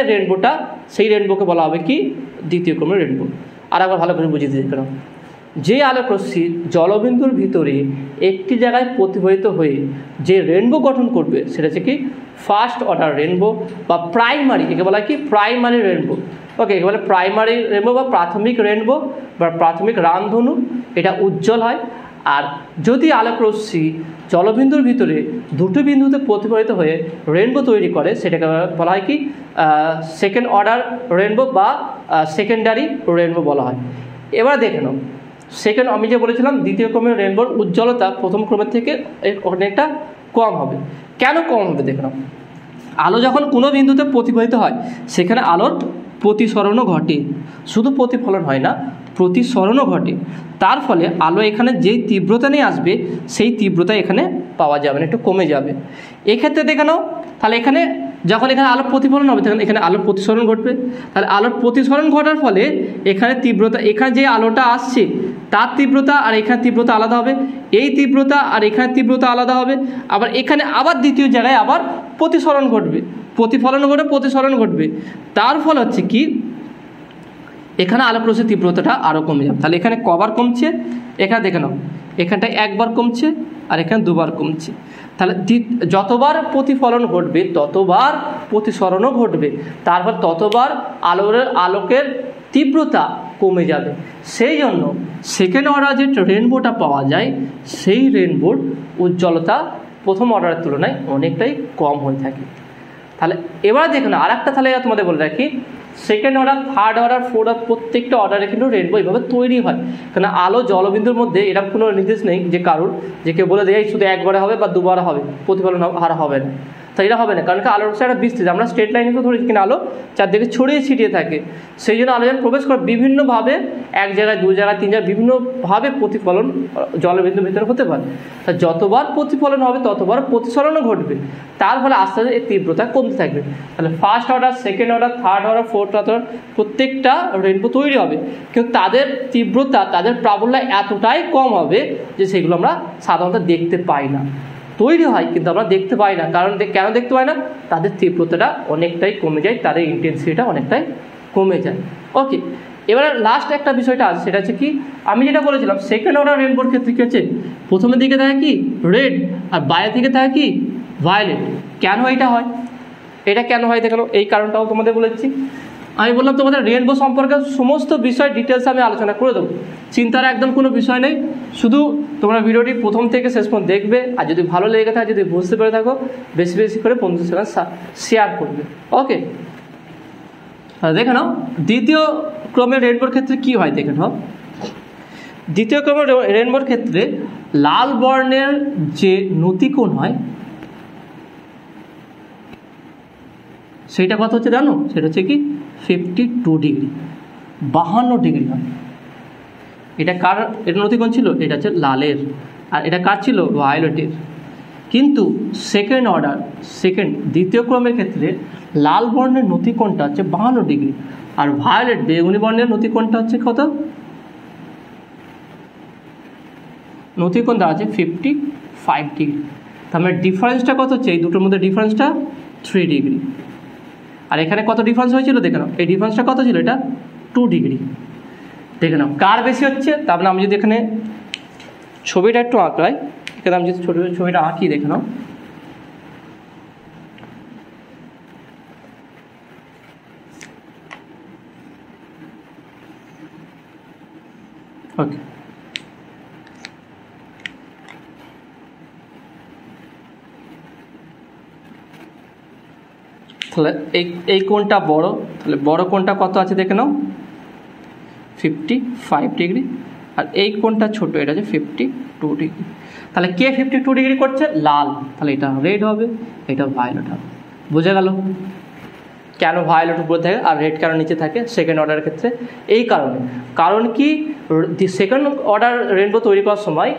Speaker 1: সেই রেনবোকে বলা হবে কি দ্বিতীয় ক্রমের রেনবো। আর একবার ভালো করে বুঝিয়ে দিতে পারো, যে আলোকরশ্মি জলবিন্দুর ভিতরে একটি জায়গায় প্রতিফলিত হয়ে যে রেনবো গঠন করবে, সেটা হচ্ছে কি ফার্স্ট অর্ডার রেনবো বা প্রাইমারি, একে বলা হয় কি প্রাইমারি রেনবো। ওকে, একে বলে প্রাইমারি রেনবো বা প্রাথমিক রেনবো বা প্রাথমিক রামধনু। এটা উজ্জ্বল হয়। আর যদি আলোকরশ্মি জলবিন্দুর ভিতরে দুটো বিন্দুতে প্রতিফলিত হয়ে রেনবো তৈরি করে, সেটাকে বলা হয় কি সেকেন্ড অর্ডার রেনবো বা সেকেন্ডারি রেনবো বলা হয়। এবার দেখে নাও, আমি যে বলেছিলাম দ্বিতীয় ক্রমের রেনবোর উজ্জ্বলতা প্রথম ক্রমের থেকে অনেকটা কম হবে। কেন কম হবে দেখে নাও, আলো যখন কোনো বিন্দুতে প্রতিফলিত হয়, সেখানে আলোর প্রতিসরণও ঘটে, শুধু প্রতিফলন হয় না, প্রতিসরণও ঘটে। তার ফলে আলো এখানে যেই তীব্রতা নিয়ে আসবে, সেই তীব্রতা এখানে পাওয়া যাবে না, একটু কমে যাবে। এক্ষেত্রে দেখে নাও, তাহলে এখানে যখন এখানে আলোর প্রতিফলন হবে তখন এখানে আলোর প্রতিসরণ ঘটবে। তাহলে আলোর প্রতিসরণ ঘটার ফলে এখানে তীব্রতা, এখানে যে আলোটা আসছে তার তীব্রতা আর এখানে তীব্রতা আলাদা হবে, এই তীব্রতা আর এখানে তীব্রতা আলাদা হবে। আবার এখানে আবার দ্বিতীয় জায়গায় আবার প্রতিসরণ ঘটবে, প্রতিফলন ঘটে প্রতিসরণ ঘটবে। তার ফলে হচ্ছে কি এখানে আলোক রশ্মির তীব্রতাটা আরও কমে যাবে। তাহলে এখানে কবার কমছে, এখানে দেখে নাও, এখানটায় একবার কমছে আর এখানে দুবার কমছে। তাহলে যতবার প্রতিফলন ঘটবে ততবার প্রতিসরণও ঘটবে, তারপর ততবার আলোকের তীব্রতা কমে যাবে। সেই জন্য সেকেন্ড অর্ডার যে রেনবোটা পাওয়া যায় সেই রেনবোর উজ্জ্বলতা প্রথম অর্ডারের তুলনায় অনেকটাই কম হয়ে থাকে। তাহলে এবার দেখুন আর একটা, তাহলে তোমাদের বলে রাখি, second order, third order, fourth order প্রত্যেকটা অর্ডারে কিন্তু রেনবো এইভাবে তৈরি হয়। কারণ আলো জলবিন্দুর মধ্যে এরকম কোনো নির্দেশ নেই যে কারোর যে কেউ বলে দেয় শুধু একবারে হবে বা দুবারে হবে, প্রতিফলন হার হবে না। তাই এটা হবে না, কারণ কি আলোর একটা বিস্তৃত, আমরা স্ট্রেট লাইনে তো ধরেছি কিনা আলো চারদিকে ছড়িয়ে ছিটিয়ে থাকে। সেই জন্য আলো যখন প্রবেশ করে বিভিন্নভাবে, এক জায়গায় দু জায়গায় তিন জায়গায় বিভিন্নভাবে প্রতিফলন জলবিন্দুর ভিতরে হতে পারে। তা যতবার প্রতিফলন হবে ততবার প্রতিসরণও ঘটবে, তার ফলে আস্তে আস্তে এর তীব্রতা কমতে থাকবে। তাহলে first order, second order, third order, fourth order প্রত্যেকটা রেনবো তৈরি হবে, কিন্তু তাদের তীব্রতা, তাদের প্রাবল্য এতটাই কম হবে যে সেগুলো আমরা সাধারণত দেখতে পাই না। তৈরি হয় কিন্তু আমরা দেখতে পাই না, কারণ কেন দেখতে পাই না, তাদের তীব্রতাটা অনেকটাই কমে যায়, তাদের ইন্টেন্সিটিটা অনেকটাই কমে যায়। ওকে, এবারে লাস্ট একটা বিষয়টা আছে, সেটা হচ্ছে কি আমি যেটা বলেছিলাম সেকেন্ড অর্ডার রেনবোর ক্ষেত্রে কী হচ্ছে, প্রথমের দিকে থাকে কি রেড আর বাইরের দিকে থাকে কি ভায়োলেট। কেন এটা হয়, এটা কেন হয় দেখো, এই কারণটাও তোমাদের বলেছি। আমি বললাম তোমাদের রেনবো সম্পর্কে সমস্ত বিষয় ডিটেলস আমি আলোচনা করে দেবো, চিন্তার একদম কোনো বিষয় নেই। শুধু তোমরা ভিডিওটি প্রথম থেকে শেষ পর্যন্ত দেখবে, আর যদি ভালো লেগে থাকে, যদি বুঝতে পেরে থাকো, বেশি বেশি করে বন্ধুদের সঙ্গে শেয়ার করবে। ওকে, দেখে নাও দ্বিতীয় ক্রমের রেনবোর ক্ষেত্রে কি হয় দেখে নাও। দ্বিতীয় ক্রমের রেনবোর ক্ষেত্রে লাল বর্ণের যে নতিকোণ হয় সেইটা কত হচ্ছে জানো, সেটা হচ্ছে কি 52 ডিগ্রি, 52 ডিগ্রি হয়। এটা কার, এটা নতিকোণ ছিল, এটা হচ্ছে লালের, আর এটা কার ছিল ভায়োলেটের। কিন্তু সেকেন্ড অর্ডার, দ্বিতীয় ক্রমের ক্ষেত্রে লাল বর্ণের নতিকোণটা হচ্ছে 52 ডিগ্রি, আর ভায়োলেট বেগুনি বর্ণের নতিকোণটা হচ্ছে কত, নতিকোণ দেওয়া আছে 55 ডিগ্রি। তার মানে ডিফারেন্সটা কত হচ্ছে, এই দুটোর মধ্যে ডিফারেন্সটা 3 ডিগ্রি। আর এখানে কত ডিফারেন্স হয়েছিল দেখে নাও, এই ডিফারেন্সটা কত ছিল, এটা 2 ডিগ্রি। দেখে নাও কার বেশি হচ্ছে। তারপরে আমি যদি এখানে ছবিটা একটু আঁকাই, এখানে আমি যদি ছবিটা আঁকি দেখে নাও, ওকে, তাহলে এই কোণটা বড়, তাহলে বড় কোণটা কত আছে দেখে নাও 55 ডিগ্রি, আর এই কোণটা ছোট, এটা হচ্ছে 52 ডিগ্রি। তাহলে কে 52 ডিগ্রি করছে, লাল, তাহলে এটা রেড হবে, এটা ভায়োলেট হবে। বুঝে গেল কেন ভায়োলেট উপরে থাকে আর রেড কেন নিচে থাকে সেকেন্ড অর্ডারের ক্ষেত্রে? এই কারণে, কারণ কি সেকেন্ড অর্ডার রেনবো তৈরি করার সময়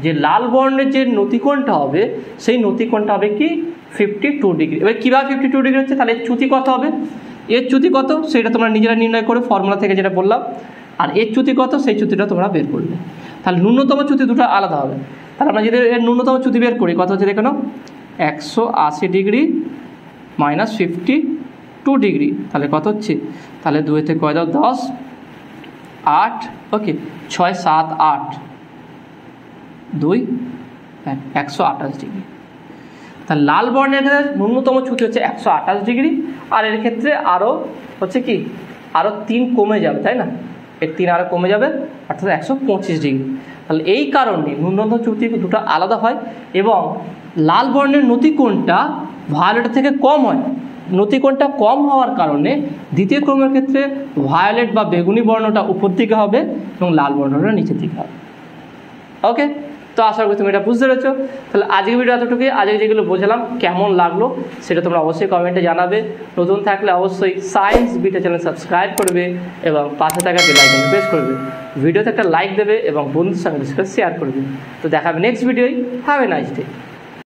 Speaker 1: যে লাল বর্ণের যে নতিকোণটা হবে সেই নতিকোণটা হবে কি 52 ডিগ্রি। এবার কীভাবে 52 ডিগ্রি হচ্ছে, তাহলে এর চ্যুতি কত হবে, এর চ্যুতি কত সেটা তোমরা নিজেরা নির্ণয় করে ফর্মুলা থেকে যেটা বললাম, আর এর চ্যুতি কত সেই চ্যুতিটা তোমরা বের করবে। তাহলে ন্যূনতম চ্যুতি দুটো আলাদা হবে। তাহলে আমরা যদি এর ন্যূনতম চ্যুতি বের করি কত হচ্ছে দেখে নাও, 180 ডিগ্রি মাইনাস 52 ডিগ্রি, তাহলে কত হচ্ছে, তাহলে 2 থেকে কয় দাও 10, 8, ওকে, 6, 7, 8, 2, 128 ডিগ্রি। তাহলে লাল বর্ণের ক্ষেত্রে ন্যূনতম চ্যুতি হচ্ছে 128 ডিগ্রি, আর এর ক্ষেত্রে আরও হচ্ছে কি আরও 3 কমে যাবে, তাই না, এর 3 আরও কমে যাবে, অর্থাৎ 125 ডিগ্রি। তাহলে এই কারণে ন্যূনতম চ্যুতি দুটো আলাদা হয়, এবং লাল বর্ণের নতিকোণটা ভায়োলেটের থেকে কম হয়। নতিকোণটা কম হওয়ার কারণে দ্বিতীয় ক্রমের ক্ষেত্রে ভায়োলেট বা বেগুনি বর্ণটা উপর দিকে হবে এবং লাল বর্ণটা নিচের দিকে হবে। ওকে, তো আশা করি তুমি এটা বুঝতে পেরেছো। তাহলে আজকের ভিডিও এতটুকুই। আজকে যেগুলো বোঝালাম কেমন লাগলো সেটা তোমরা অবশ্যই কমেন্টে জানাবে। নতুন থাকলে অবশ্যই সায়েন্স বিটা চ্যানেল সাবস্ক্রাইব করবে এবং পাশে থাকা বেল আইকন প্রেস করবে। ভিডিওতে একটা লাইক দেবে এবং বন্ধুদের সঙ্গে শেয়ার করবে। তো দেখা হবে নেক্সট ভিডিওয়। Have a nice day.